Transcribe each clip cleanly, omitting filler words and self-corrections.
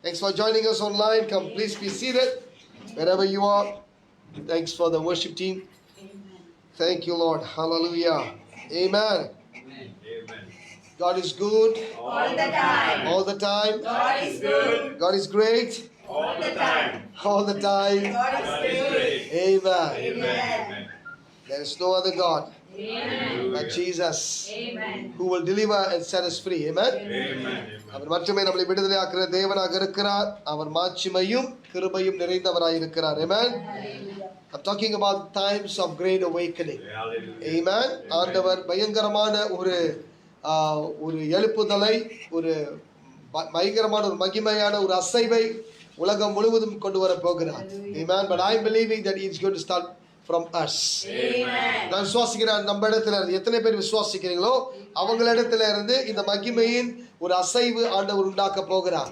Thanks for joining us online. Come, please be seated wherever you are. Thanks for the worship team. Thank you, Lord. Hallelujah. Amen. God is good. All the time. All the time. God is good. God is great. All the time. All the time. God is great. Amen. Amen. There is no other God Amen. but Jesus, Amen. who will deliver and set us free. Amen. Amen. அவர் மட்டுமே நம்மை விடுதலையாக்குற தேவனாக இருக்கிறார். அவர் மாட்சிமையும் கிருபையும் நிறைந்தவராய் இருக்கிறார். Amen. I'm talking about times of great awakening. Amen. ஆண்டவர் பயங்கரமான ஒரு எழுப்புதலை, ஒரு பயங்கரமான ஒரு மகிமையான ஒரு அசைவை உலகம் முழுவதும் கொண்டு வர போகிறார். Amen. But I'm believing that it's going to start from us. நான் விசுவாசிக்கிறேன். நம்ம இடத்துல இருந்து எத்தனை பேர் விசுவாசிக்கிறீங்களோ அவங்களிடத்துல இருந்து இந்த மகிமையின் ஒரு அசைவு ஆண்டவர் உண்டாக்க போகிறார்.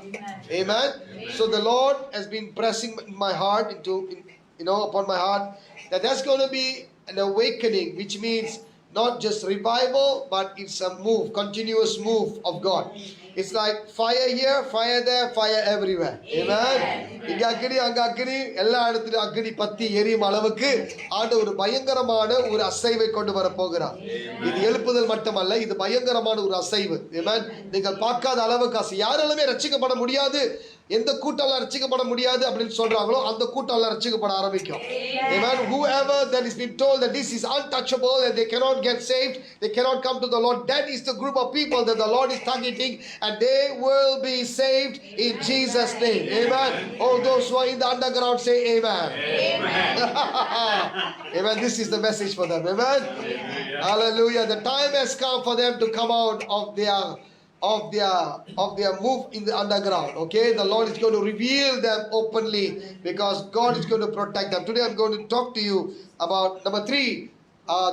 Amen. So the Lord has been pressing my heart upon my heart that there's going to be an awakening, which means not just revival, but it's a move, continuous move of God. It's like fire here, fire there, fire everywhere. Amen. இங்க அக்னி அங்க அக்னி எல்லா இடத்துலயும் அக்னி பத்தி எரியும் அளவுக்கு ஆண்டவர் ஒரு பயங்கரமான ஒரு அசைவை கொண்டு வர போகிறார். இது எழுப்புதல் மட்டுமல்ல, இது பயங்கரமான ஒரு அசைவு. Amen. நீங்கள் பார்க்காத அளவுக்கு அசை. யாராலுமே ரட்சிக்கப்பட முடியாது, எந்த கூட்டம்லாம் ரட்சிக்கப்பட முடியாது அப்படின்னு சொல்றாங்களோ அந்த கூட்டம்லாம் ரட்சிக்கப்பட ஆரம்பிக்கும். Amen. Whoever that is been told that this is untouchable and they cannot get saved, they cannot come to the Lord, that is the group of people that the Lord is targeting, and they will be saved in Jesus' name. Amen. All those who are in the underground say amen. Amen. Amen. This is the message for them. Amen. Hallelujah. The time has come for them to come out of their move in the underground. Okay, the Lord is going to reveal them openly because God is going to protect them. Today I'm going to talk to you about number 3.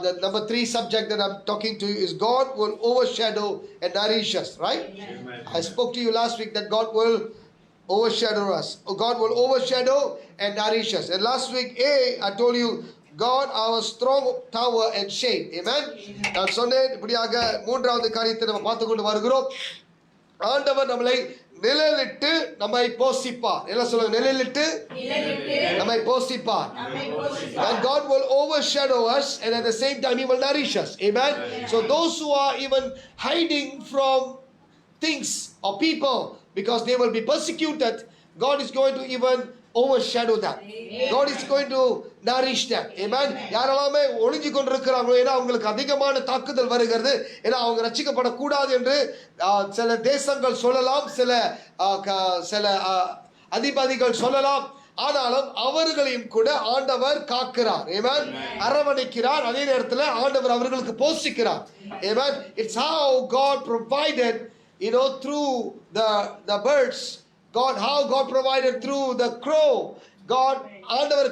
The number 3 subject that I'm talking to you is God will overshadow and nourish us. Right? Amen. I spoke to you last week that God will overshadow us. God will overshadow and nourish us. And last week I told you God our strong tower and shade. Amen. நான் சொன்னேன் இப்படியாக மூன்றாவது காரியத்தை நம்ம பார்த்து கொண்டு வருகிறோம். ஆண்டவர் நம்மை நிழலிட்டு நம்மை போஷிப்பார். எல்லாம் சொல்லுங்க, நிழலிட்டு நம்மை போஷிப்பார். And God will overshadow us and at the same time He will nourish us. Amen. So those who are even hiding from things or people because they will be persecuted, God is going to even overshadow them. God is going to nourish them. Amen. யாரெல்லாமே ஒளிஞ்சு கொண்டிருக்கிறாங்களோ, ஏன்னா அவங்களுக்கு அதிகமான தாக்குதல் வருகிறது, ஏன்னா அவங்க ரட்சிக்கப்பட கூடாது என்று சில தேசங்கள் சொல்லலாம், சில அதிபதிகள் சொல்லலாம். ஆனாலும் அவர்களையும் கூட ஆண்டவர் காக்கிறார். Amen. அரவணைக்கிறார். அதே நேரத்தில் ஆண்டவர் அவர்களுக்கு போஷிக்கிறார். Amen. It's how God provided, through the birds. How God provided through the crow. God ஆண்டவர்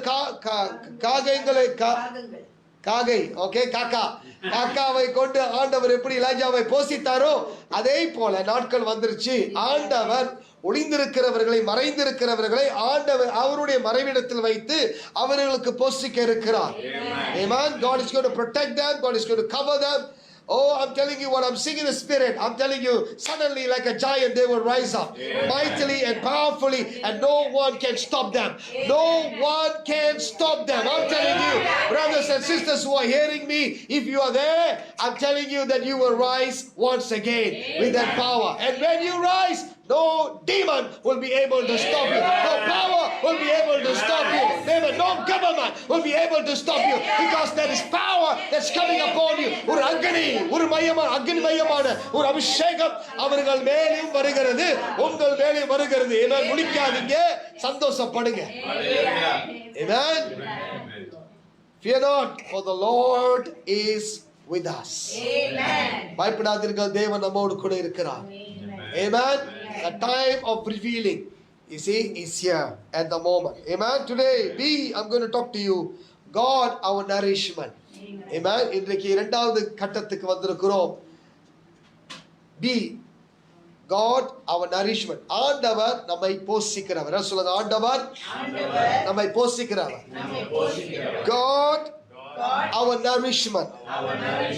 காக்காவை கொண்டு ஆண்டவர் எப்படி எலியாவை போஷித்தாரோ அதே போல நாட்கள் வந்துருச்சு. ஆண்டவர் ஒளிந்திருக்கிறவர்களை, மறைந்திருக்கிறவர்களை ஆண்டவர் அவருடைய மறைவிடத்தில் வைத்து அவர்களுக்கு போஷிக்க இருக்கிறார். Amen. God is going to protect them. God is going to cover them. Oh, I'm telling you what I'm seeing in the spirit. I'm telling you, suddenly like a giant they will rise up mightily and powerfully, and no one can stop them. No one can stop them. I'm telling you, brothers and sisters who are hearing me, if you are there, I'm telling you that you will rise once again with that power. And when you rise, no demon will be able to stop you. No power will be able to stop you. Amen. No government will be able to stop you because there is power that's coming upon you. ஒரு அக்னிமயமான ஒரு அபிஷேகம் அவர்கள் மேலும் வருகிறது, உங்கள் மேலும் வருகிறது. ஏன்னா முடிக்காதீங்க, சந்தோஷப்படுங்க. Amen. Fear not, for the Lord is with us. Amen. பயப்படாதீர்கள், தேவன் நம்மோடு கூட இருக்கிறார். Amen. The time of revealing, you see, is here at the moment. Amen. Today, I'm going to talk to you, God our nourishment. Amen. இன்றைக்கு இரண்டாவது கட்டத்துக்கு வந்திருக்கிறோம். God our nourishment. ஆண்டவர் நம்மை போஷிக்கிறவர். சொல்லுங்க, ஆண்டவர் நம்மை போஷிக்கிறவர். God our nourishment.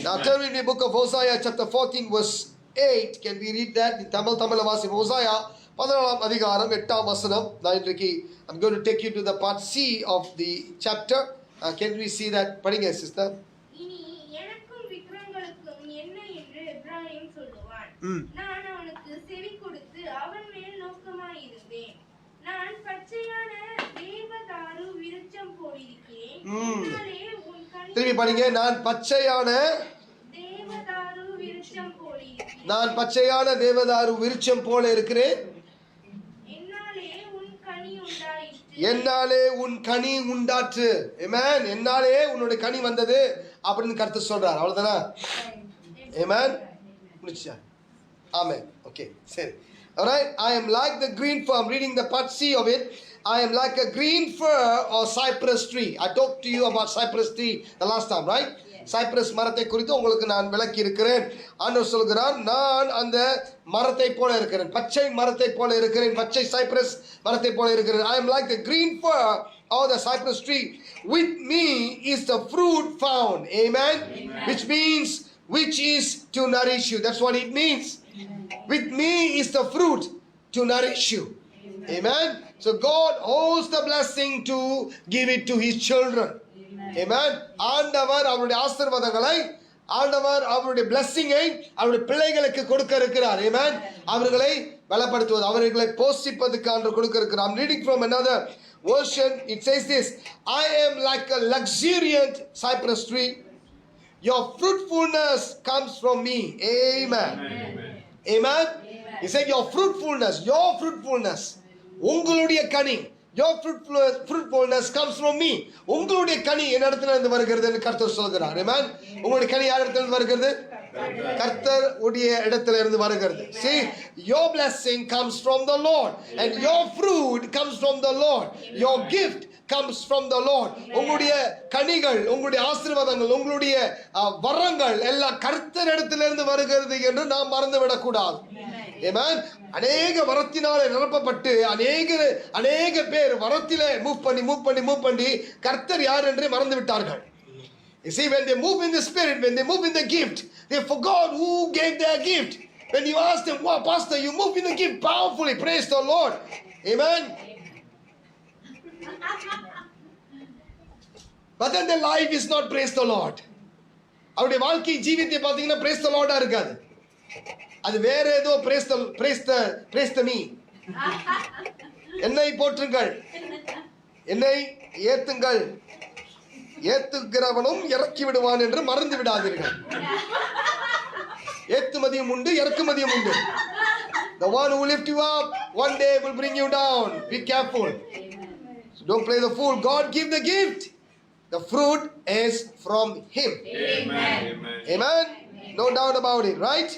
Now turn in the book of Hosea chapter 14 verse 8. Can we read that? Tamil வாசிப்போம். Hosea 14ஆம் அதிகாரம் 8ஆம் வசனம். நான் இன்றைக்கு I'm going to take you to the part C of the chapter. Can we see that? படிங்க sister. இனி எனக்கும் விக்கிரங்களுக்கும் என்ன என்று எப்ராயிம் சொல்லுவான். நான் அவனுக்கு செவி கொடுத்து அவன் மேல் நோக்கமாயிருந்தேன். நான் பச்சையான தேவதாரு விருட்சம் போலிருக்கிறேன். என்னாலே உன் கனி திரும்பி படிங்க. நான் பச்சையான தேவதாரு விருட்சம் போல இருக்கிறேன். என்னாலே உன் கனி உண்டாற்று. ஆமென். என்னாலே உன்னுடைய கனி வந்தது அப்படின்னு கர்த்தர் சொல்றார். அவ்வளவுதானா? ஆமென். முடிச்சா? ஆமென். ஓகே, சரி. Alright, I am like the green fir. I'm reading the part C of it. I am like a green fir or cypress tree. I talked to you about cypress tree the last time, right? Cyprus மரத்தை குறித்து உங்களுக்கு நான் விளக்கி இருக்கிறேன். ஆண்டவர் சொல்கிறார், நான் அந்த மரத்தை போல இருக்கிறேன், பச்சை மரத்தை போல இருக்கிறேன், பச்சை சைப்ரஸ் மரத்தை போல இருக்கிறேன். I am like the green fir or the cypress tree. With me is the fruit found. Amen. Which means, which is to nourish you. That's what it means. With me is the fruit to nourish you. Amen. So God holds the blessing to give it to his children. Amen. ஆண்டவர் அவருடைய ஆசீர்வாதங்களை, ஆண்டவர் அவருடைய blessing-ஐ அவருடைய பிள்ளைகளுக்கு கொடுக்க இருக்கிறார். Amen. அவர்களை பலப்படுத்துவது, அவர்களை போஷிப்பதற்கு ஆண்டவர் கொடுக்க இருக்கிறார். I'm reading from another version. It says this: I am like a luxuriant cypress tree. Your fruitfulness comes from me. Amen. Amen. He said your fruitfulness, உங்களுடைய கனி, your fruitfulness comes from me. உங்களுடைய கனி என்னிடத்துல இருந்து வருகிறது என்று கர்த்தர் சொல்கிறார். Amen. உங்களுடைய கனி யார் இடத்துல இருந்து வருகிறது? கர்த்தர் உடைய இடத்துல இருந்து வருகிறது. See, your blessing comes from the Lord and your fruit comes from the Lord. Your gift comes from the Lord. உங்களுடைய கனிகள், உங்களுடைய ஆசீர்வாதங்கள், உங்களுடைய வரங்கள் எல்லாம் கர்த்தர் இடத்துல இருந்து வருகிறது என்று நாம் மறந்து விடக்கூடாது. Amen. அநேக வரத்தினாலே நிரப்பப்பட்டு அநேக பேர் வரத்திலே மூவ் பண்ணி கர்த்தர் யார் என்று மறந்து விட்டார்கள். You see, when they move in the spirit, when they move in the gift, they forgot who gave their gift. When you ask them, wow, pastor, you move in the gift powerfully, praise the Lord. Amen. But then their life is not praise the Lord. அவருடைய வாழ்க்கை ஜீவித்தை பார்த்தீங்கன்னா praise the Lord இருக்காது. அது வேற ஏதோ praise the me. என்னை போற்றுங்கள், என்னை ஏத்துங்கள், ஏத்துகிறவனும் இறக்கி விடுவான் என்று மறந்து விடாதீர்கள். ஏத்துமதியும் உண்டு, இறக்குமதியும் உண்டு. The one who lift you up one day will bring you down. Be careful. So don't play the fool. God give the gift. The fruit is from him. Amen. Amen. No doubt about it, right?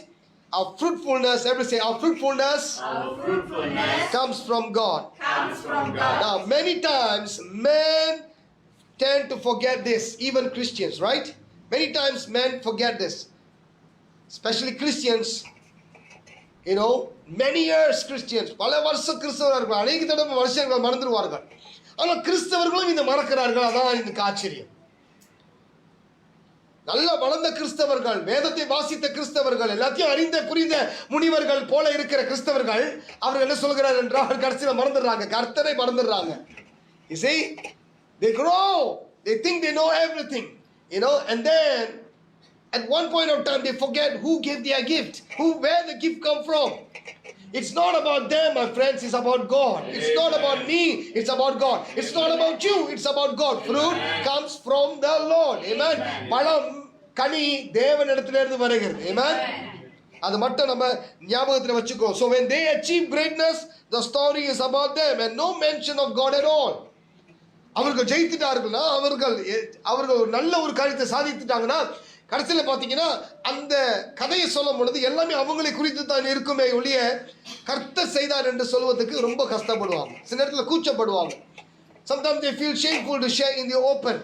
Our fruitfulness, everybody say, our fruitfulness comes from God. Now, many times men tend to forget this, even Christians, right? Many times men forget this, especially Christians. You know, many years Christians, பல வருஷம் கிறிஸ்தவர்கள், அநேக தடவை வருஷங்கள் மறந்துடுவார்கள். ஆனால் கிறிஸ்தவர்களும் இதை மறக்கிறார்கள். அதான் இதுக்கு ஆச்சரியம். நல்ல வளர்ந்த கிறிஸ்தவர்கள், வேதத்தை வாசித்த கிறிஸ்தவர்கள், எல்லாத்தையும் அறிந்த புரிந்த முனிவர்கள் போல இருக்கிற கிறிஸ்தவர்கள், அவர்கள் என்ன சொல்கிறார் என்றால் கடைசியில் மறந்துடுறாங்க, கர்த்தரை மறந்துடுறாங்க. You see, they grow, they think they know everything, you know, and then at one point of time they forget who gave their gift, where the gift come from. It's not about them, my friends, it's about God. It's not about me, it's about God. It's not about you, it's about God. Fruit comes from the Lord. Amen. பழம், கனி தேவனிடத்திலிருந்து வருகிறது. Amen. அது மட்டும் நம்ம ஞாபகத்துல வச்சுக்கோ. So when they achieve greatness, the story is about them and no mention of God at all. அவர்கள் ஜெயித்துட்டார்கள்னா, அவர்கள் நல்ல ஒரு காரியத்தை சாதித்துட்டாங்கன்னா, கடைசியில் பார்த்தீங்கன்னா அந்த கதையை சொல்லும் பொழுது எல்லாமே அவங்களை குறித்து தான் இருக்குமே ஒழிய கர்த்தர் செய்தார் என்று சொல்வதற்கு ரொம்ப கஷ்டப்படுவாங்க. சில நேரத்தில் கூச்சப்படுவாங்க. Sometimes they feel shameful to share in the open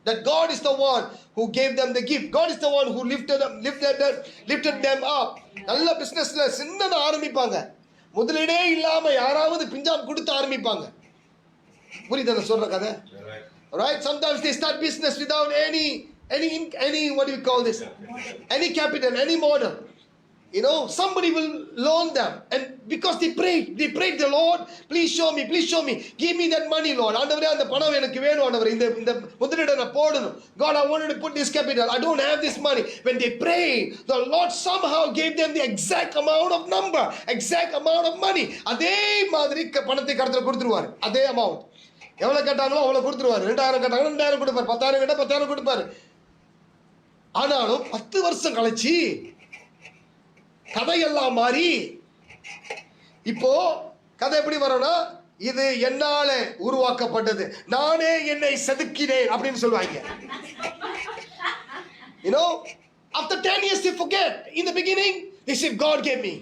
that God is the one who gave them the gift. God is the one who lifted them up. நல்ல பிசினஸ்ல சின்னதா ஆரம்பிப்பாங்க. முதலீடே இல்லாம யாராவது பிஞ்சாம் கொடுத்து ஆரம்பிப்பாங்க. புரியுதா சொல்ற கதை? Right? Sometimes they start business without any what do you call this? Any capital, any model. You know, somebody will loan them. And because they prayed the Lord, please show me, give me that money, Lord. ஆண்டவரே அந்த பணம் எனக்கு வேணும் ஆண்டவரே, இந்த முதலீடை நான் போடணும். God, I wanted to put this capital. I don't have this money. When they prayed, the Lord somehow gave them the exact amount of number, exact amount of money. அதே மாதிரி பணத்தை கர்த்தர் கொடுத்துருவார். அதே அமௌண்ட். எவ்வளவு கேட்டாங்களோ அவ்வளவு கொடுத்துருவாரு. 2000 கேட்டாங்களோ 2000 கொடுப்பாரு. 10000 கேட்டா 10000 கொடுப்பாரு. ஆனாலும் 10 வருஷம் கழிச்சு கதையெல்லாம் மாறி இப்போ கதை எப்படி வரும்னா, இது என்னால உருவாக்கப்பட்டது, நானே என்னை செதுக்கினேன் அப்படின்னு சொல்லுவாங்க. You know, after 10 years they forget. In the beginning they said God gave me.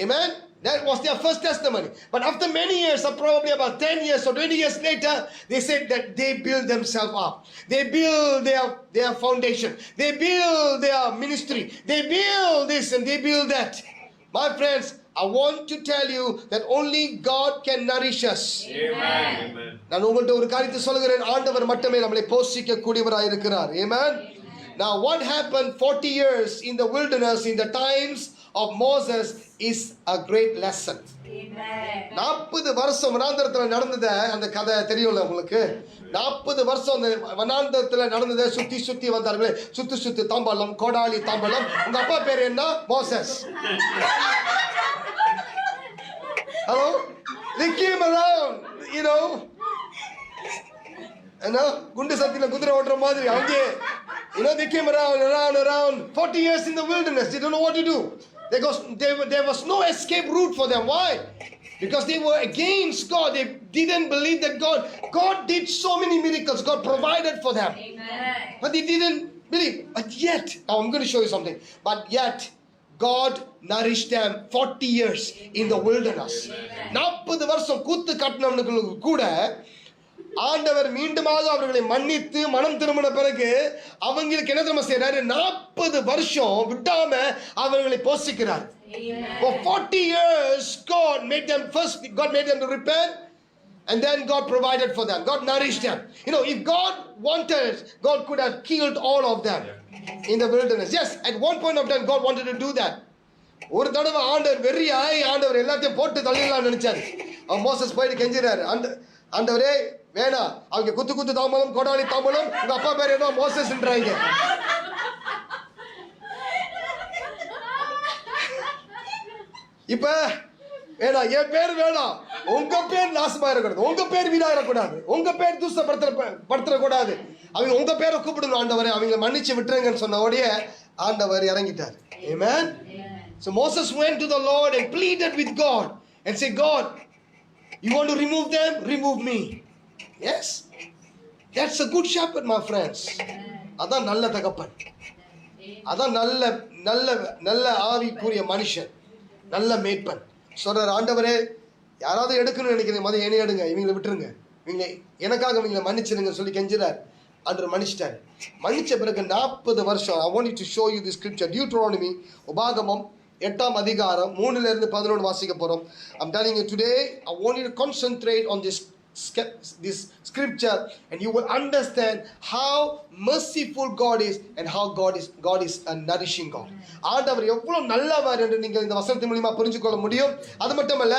Amen. That was their first testimony. But after many years, or probably about 10 years or 20 years later, they said that they build themselves up. They build their foundation. They build their ministry. They build this and they build that. My friends, I want to tell you that only God can nourish us. Amen. நான் உங்கள்ட்ட ஒரு காரியத்தை சொல்கிறேன், ஆண்டவர் மட்டுமே நம்மளை போஷிக்க கூடியவராய் இருக்கிறார். Amen. Now what happened 40 years in the wilderness in the times of Moses is a great lesson. Amen. 40 வருஷம் வனாந்தரத்துல நடந்தத அந்த கதை தெரியும்ல உங்களுக்கு. 40 வருஷம் அந்த வனாந்தரத்துல நடந்தத சுத்தி வந்தார்களே, சுத்தி தாம்பாளம், கோடாலி தாம்பாளம். உங்க அப்பா பேர் என்ன? Moses. Hello? They came around, you know. என்ன குண்டு சத்தியில குதிரை ஓட்டுற மாதிரி அவங்க, you know, they came around 40 years in the wilderness. They don't know what to do. There was no escape route for them. Why? Because they were against God. They didn't believe that God did so many miracles. God provided for them. Amen. But they didn't believe. But yet, now I'm going to show you something. But yet, God nourished them 40 years in the wilderness. 40 வருஷம் கூத்து கட்டினவனுக்கு கூட ஆண்டவர் மீண்டுமாக அவர்களை மன்னித்து மனம் திரும்பின பிறகு அவங்களுக்கு என்ன தெரியுமா செய்யறாரு? 40 வருஷம் விடாம அவர்களை போஷிக்கிறார். For 40 years God made them to repent, and then God provided for them. God nourished them. You know, if God wanted, God could have killed all of them in the wilderness. Yes, at one point of time God wanted to do that. ஒரு தடவை ஆண்டவர் வெறியாய் ஆண்டவர் எல்லாத்தையும் போட்டு தள்ளிடலாம்னு நினைச்சாரு. அவன் Moses போயிட்டு கெஞ்சிறாரு, ஆண்டவரே வேணா, அவங்க குத்து தாம்பலம், கோடாலி தாம்பலம், உங்க அப்பா பேர் என்ன? மோசஸ்ன்றாங்க. இப்ப வேணா, என் பேர் வேணாம், உங்க பேர் நாசமா இருக்கக்கூடாது, உங்க பேர் வீணாயிடக்கூடாது, உங்க பேர் தூசப்படுத்தக்கூடாது, அவங்க உங்க பேரை கூப்பிடணும் ஆண்டவரே, அவங்க மன்னிச்சு விட்டுருங்கன்னு சொன்ன உடனே ஆண்டவர் இறங்கிட்டார். Amen. So Moses went to the Lord and pleaded with God and said, God, you want to remove them? Remove me. Yes. That's a good shepherd, my friends. அதான் நல்ல தகப்பன், அதான் நல்ல ஆவிக்குரிய மனுஷன், நல்ல மேய்ப்பன். சொல்றார், ஆண்டவரே யாராவது எடுக்கணும்னு நினைக்கிறீங்க, மத என்னை எடுங்க, இவங்களை விட்டுருங்க, இவங்களை எனக்காக இவங்களை மன்னிச்சிருங்க சொல்லி கெஞ்சிறார். ஆண்டவர் மன்னிச்சிட்டார். மன்னிச்ச பிறகு 40 வருஷம். I want you to show you the scripture. Deuteronomy, உபாகமம் 8ஆம் அதிகாரம் 3ல இருந்து 11 வாசிக்க போறோம். I'm telling you today, I want you to concentrate on this scripture and you will understand how merciful God is and how God is a nourishing God. ஆண்டவர் எவ்வளவு நல்லவர் என்று நீங்கள் இந்த வசனத்தின் மூலமா புரிஞ்சுக்கொள்ள முடியும். அது மட்டுமல்ல,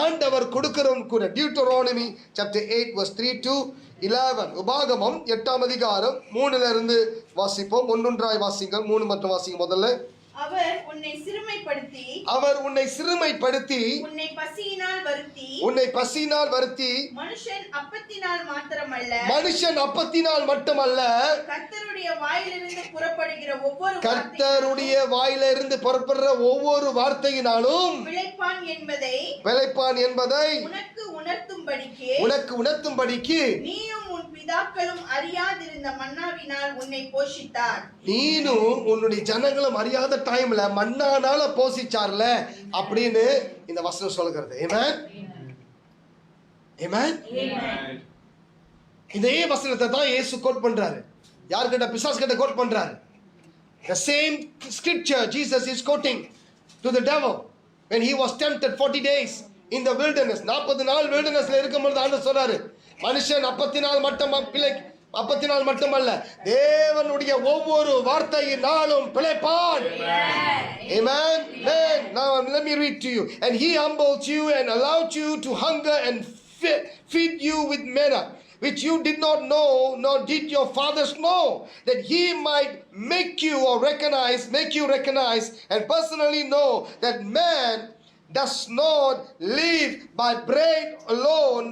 ஆண்டவர் கொடுக்கிறவன் கூட. Deuteronomy chapter 8 verse 3 to 11. உபாகமம் 8ஆம் அதிகாரம் 3ல இருந்து வாசிப்போம். ஒன்றொன்றாய் வாசிங்கள். 3 மற்றும் வாசிங்க. முதல்ல, அவர் உன்னை சிறுமைப்படுத்தி உன்னை பசியினால் வருத்தி மனுஷன் அப்பத்தினால் மட்டுமல்ல கர்த்தருடைய வாயிலிருந்து புறப்படுகிற ஒவ்வொரு வார்த்தையினாலும் விளைப்பான் என்பதை உனக்கு உணர்த்தும்படிக்கு நீயும் உன் பிதாக்களும் அறியாதிருந்த மன்னாவினால் உன்னை போஷித்தார். நீனும் உன்னுடைய ஜனங்களும் அறியாத டைம்ல மன்னானால போஷிச்சார்ல அப்படின்னு இந்த வசனம் சொல்கிறது. Amen. Amen. இதே வசனத்தை தான் இயேசு கோட் பண்றாரு. யார் கிட்ட? பிசாசு கிட்ட கோட் பண்றாரு. The same scripture Jesus is quoting to the devil when he was tempted 40 days in the wilderness. 40 நாள் wildernessல இருக்கும்போது ஆண்டவர் சொல்றாரு, மனுஷன் அப்பத்தினால் மட்டும் அப்பத்தினால் மட்டுமல்ல, தேவனுடைய ஒவ்வொரு வார்த்தையினாலும் பிழைப்பான். Amen. Then, now let me read to you. And he humbled you and allowed you to hunger and feed you with manna, which you did not know, nor did your fathers know, that he might make you recognize and personally know that man does not live by bread alone,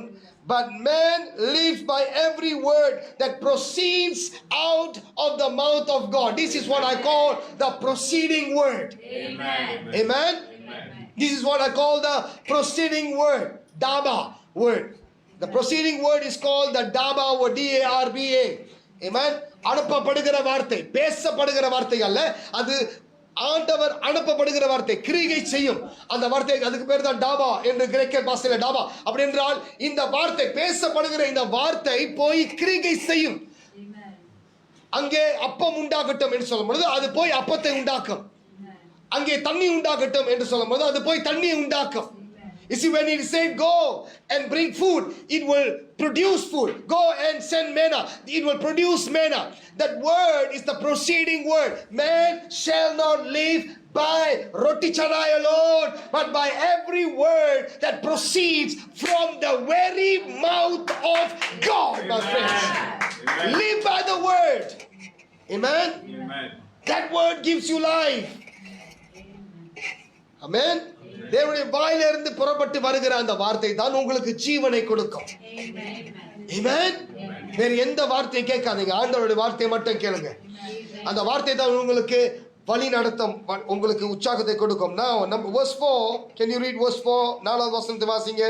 but man lives by every word that proceeds out of the mouth of God. This is what I call the proceeding word. Amen. Amen. This is what I call the proceeding word. Daba word. The proceeding word is called the Daba word. D-A-R-B-A. Amen. அனுப்பப்படுகிற வார்த்தை, பேசப்படுகிற வார்த்தை அல்ல, அது ஆண்டவர் அனுப்பப்படுகிற வார்த்தை, கிரியை செய்யும் அந்த வார்த்தை. அதுக்கு பேர் தான் டாபா என்று கிரேக்க பாஷையில டாபா. அப்படி என்றால் இந்த வார்த்தை, பேசப்படுகிற இந்த வார்த்தை போய் கிரியை செய்யும். அங்கே அப்பம் உண்டாகட்டும் என்று சொல்லும் பொழுது அது போய் அப்பத்தை உண்டாக்கும். அங்கே தண்ணி உண்டாகட்டும் என்று சொல்லும் போது அது போய் தண்ணியை உண்டாக்கும். You see, when it said go and bring food, it will produce food. Go and send manna, it will produce manna. That word is the proceeding word. Man shall not live by roti chanai alone, but by every word that proceeds from the very mouth of God, my friends. Live by the word. Amen. Amen. That word gives you life. Amen. தேவனுடைய வாயிலிருந்து புறப்பட்டு வருகிற அந்த வார்த்தை தான் உங்களுக்கு ஜீவனை கொடுக்கும். Amen. வேற எந்த வார்த்தையை கேட்காதீங்க, ஆண்டவருடைய வார்த்தையை மட்டும் கேளுங்க. அந்த வார்த்தை தான் உங்களுக்கு வழி நடத்தும், உங்களுக்கு உற்சாகத்தை கொடுக்கும். Now, verse 4, can you read verse 4? 4வது வசனத்தை வாசிங்க.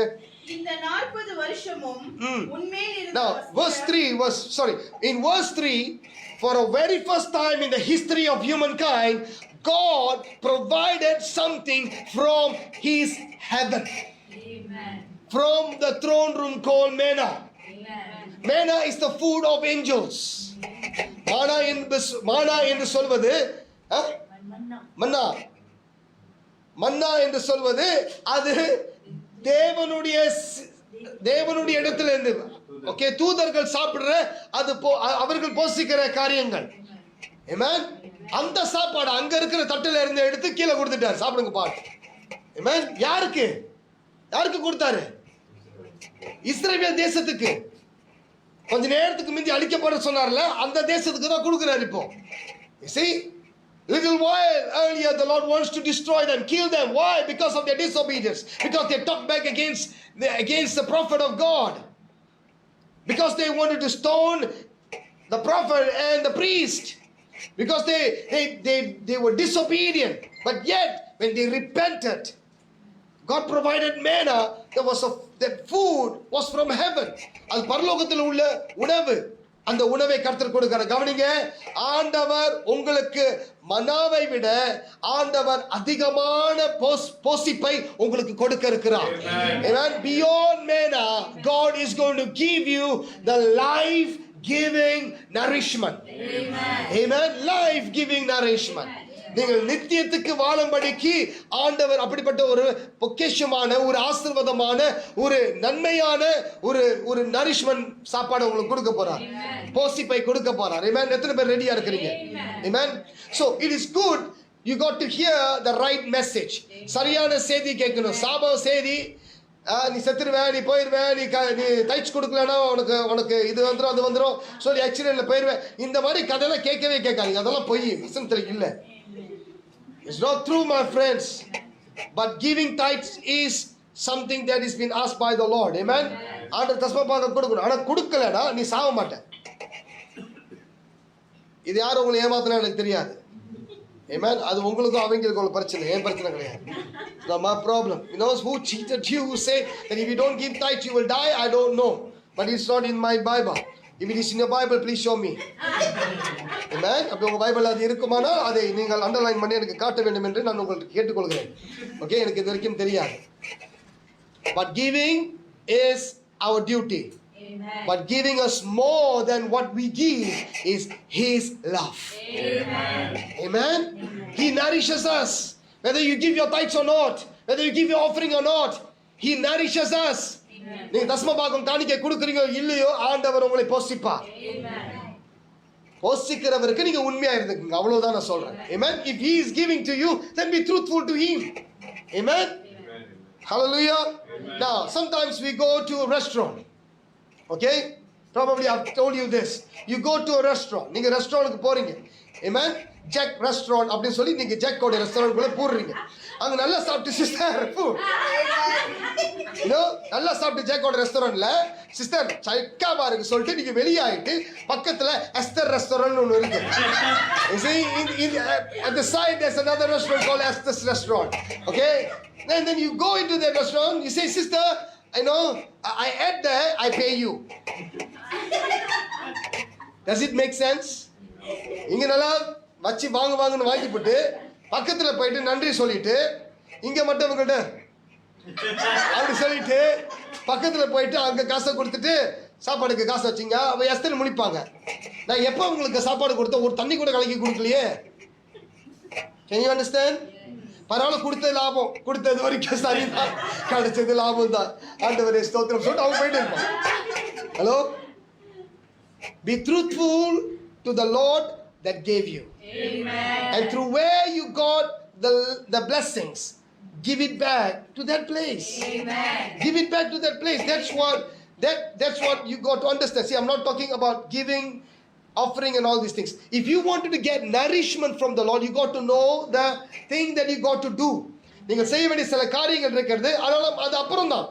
இந்த 40 வருஷமும் உன்மேல் இருந்த Now, verse 3, in verse 3, for a very first time in the history of humankind, God provided something from his heaven. Amen. From the throne room called manna. Amen. Manna is the food of angels. Manna என்று சொல்வது மன்னா என்று சொல்வது அது தேவனுடைய இடத்துல இருந்து, okay, தூதர்கள் சாப்பிடுற அது அவர்கள் போஷிக்கிற காரியங்கள். Amen. அந்த சாப்பாடு அங்க இருக்கிற தட்டுல இருந்து எடுத்து கீழே கொடுத்துட்டார், சாப்பிடுங்க பாட்டு. Amen. யாருக்கு கொடுத்தாரு? இஸ்ரவேல் தேசத்துக்கு. கொஞ்ச நேரத்துக்கு முந்தி அழிக்கப்பட சொன்னார்ல, அந்த தேசத்துக்கு தான் கொடுக்கிறார் இப்போ. You see, little while earlier the Lord wants to destroy them, kill them. Why? Because of their disobedience, because they talked back against the prophet of God, because they wanted to stone the prophet and the priest, because they were disobedient. But yet when they repented, God provided manna. That food was from heaven. அது பரலோகத்தில் உள்ள உணவு. அந்த உணவை கர்த்தர் கொடுக்கிறார். கவனிங்க, ஆண்டவர் உங்களுக்கு மன்னாவை விட ஆண்டவர் அதிகமான போஷிப்பை உங்களுக்கு கொடுக்க இருக்கிறார். Amen. Beyond manna, God is going to give you the life giving nourishment. Amen. Amen. Life giving nourishment. நீங்கள் நித்தியத்துக்கு வாழும்படிக்கு ஆண்டவர் அப்படிப்பட்ட ஒரு பொக்கிஷமான, ஒரு ஆசீர்வாதமான, ஒரு நன்மையான ஒரு நரிஷ்மென்ட் சாப்பாடு உங்களுக்கு கொடுக்க போறார், போஷிப்பை கொடுக்க போறார். Amen. எத்தனை பேர் ரெடியா இருக்கிறீங்க? Amen. So it is good you got to hear the right message. சரியான செய்தி கேட்கணும். சாப செய்தி, நீ செத்துருவேன், நீ போயிருவேன், நீ தைச்சு கொடுக்கலன்னா உனக்கு இது வந்துடும் அது வந்துடும் சொல்லி ஆக்சிடென்ட்ல போயிருவேன், இந்த மாதிரி கதையெல்லாம் கேட்கவே கேட்காதீங்க. அதெல்லாம் பொய், வசனத்துல இல்ல. It's not true, my friends. But giving tithes is something that is been asked by the Lord. Amen. ஆண்டவர் தஸ்மபாகம் கொடுக்கணும். ஆனா கொடுக்கலனா நீ சாவ மாட்ட. இது யார் உங்களை ஏமாத்தினா எனக்கு தெரியாது. Amen. அது உங்களுக்கும் அவங்களுக்கும் உள்ள பிரச்சனை, ஏன் பிரச்சனை கிடையாது. It's not my problem. You know who cheated you, who said that if you don't give tithes you will die? I don't know. But it's not in my Bible. If it is in your Bible, please show me. Amen. அப்படி உங்க Bible அது இருக்குமானா அதை நீங்கள் underline பண்ணி எனக்கு காட்ட வேண்டும் என்று நான் உங்களுக்கு கேட்டுக்கொள்கிறேன். ஓகே, எனக்கு இது வரைக்கும் தெரியாது. But giving is our duty. Amen. But giving us more than what we give is His love. Amen. Amen. He nourishes us. Whether you give your tithes or not, whether you give your offering or not, He nourishes us. நீங்க தசம பாகம் காணிக்கை கொடுக்குறீங்க இல்லையோ ஆண்டவர் உங்களை போஷிப்பார். போஷிக்கிறவருக்கு நீங்க உண்மையா இருந்துக்குங்க, அவ்வளவுதான் நான் சொல்றேன். Amen. If he is giving to you, then be truthful to him. Amen. Hallelujah. Now sometimes we go to a restaurant. Okay, probably I've told you this. You go to a restaurant, நீங்க ரெஸ்டாரண்ட்க்கு போறீங்க. Amen. Jack restaurant அப்படி சொல்லி நீங்க jack கோட restaurant குள்ள போறீங்க. அங்க நல்லா சாப்பிட்டு சிஸ்டர் ஃபுட் நல்லா சாப்பிட்டு ஜாக் கோட ரெஸ்டாரண்ட்ல சிஸ்டர் சைக்காவா இருக்கு சொல்லிட்டு நீங்க வெளியே ஆயிட்டு பக்கத்துல எஸ்தர் ரெஸ்டாரண்ட் ஒன்னு இருக்கு. You see, at the side there's another restaurant called Esther's restaurant. Okay, and then you go into the restaurant, you say, sister, I know I ate there, I pay you. Does it make sense? இங்க நல்லா வச்சு வாங்குன்னு வாங்கி போட்டு பக்கத்துல போயிட்டு நன்றி சொல்லிட்டு இங்க மட்டும் உங்கள்கிட்ட அப்படி சொல்லிட்டு பக்கத்துல போயிட்டு அங்க காசை கொடுத்துட்டு சாப்பாடுக்கு காசு வச்சிங்க அவ எஸ்தர் முடிப்பாங்க. நான் எப்ப உங்களுக்கு சாப்பாடு கொடுத்த ஒரு தண்ணி கூட கலக்கி கொடுக்கலையே. Can you understand? பரவாயில்ல, கொடுத்தது லாபம், கொடுத்தது வரைக்கும் சரிதான், கிடைச்சது லாபம் தான், ஆண்டவரே ஸ்தோத்திரம் சொல்லிட்டு அவங்க போயிட்டு இருப்பாங்க. Hello, be truthful to the Lord that gave you. Amen. And through where you got the blessings, give it back to that place. Amen. Give it back to that place. That's what you got to understand. See, I'm not talking about giving, offering and all these things. If you wanted to get nourishment from the Lord, you got to know the thing that you got to do. நீங்க செய்ய வேண்டிய சில காரியங்கள் இருக்கிறது, அதனால அது அப்புறம் தான்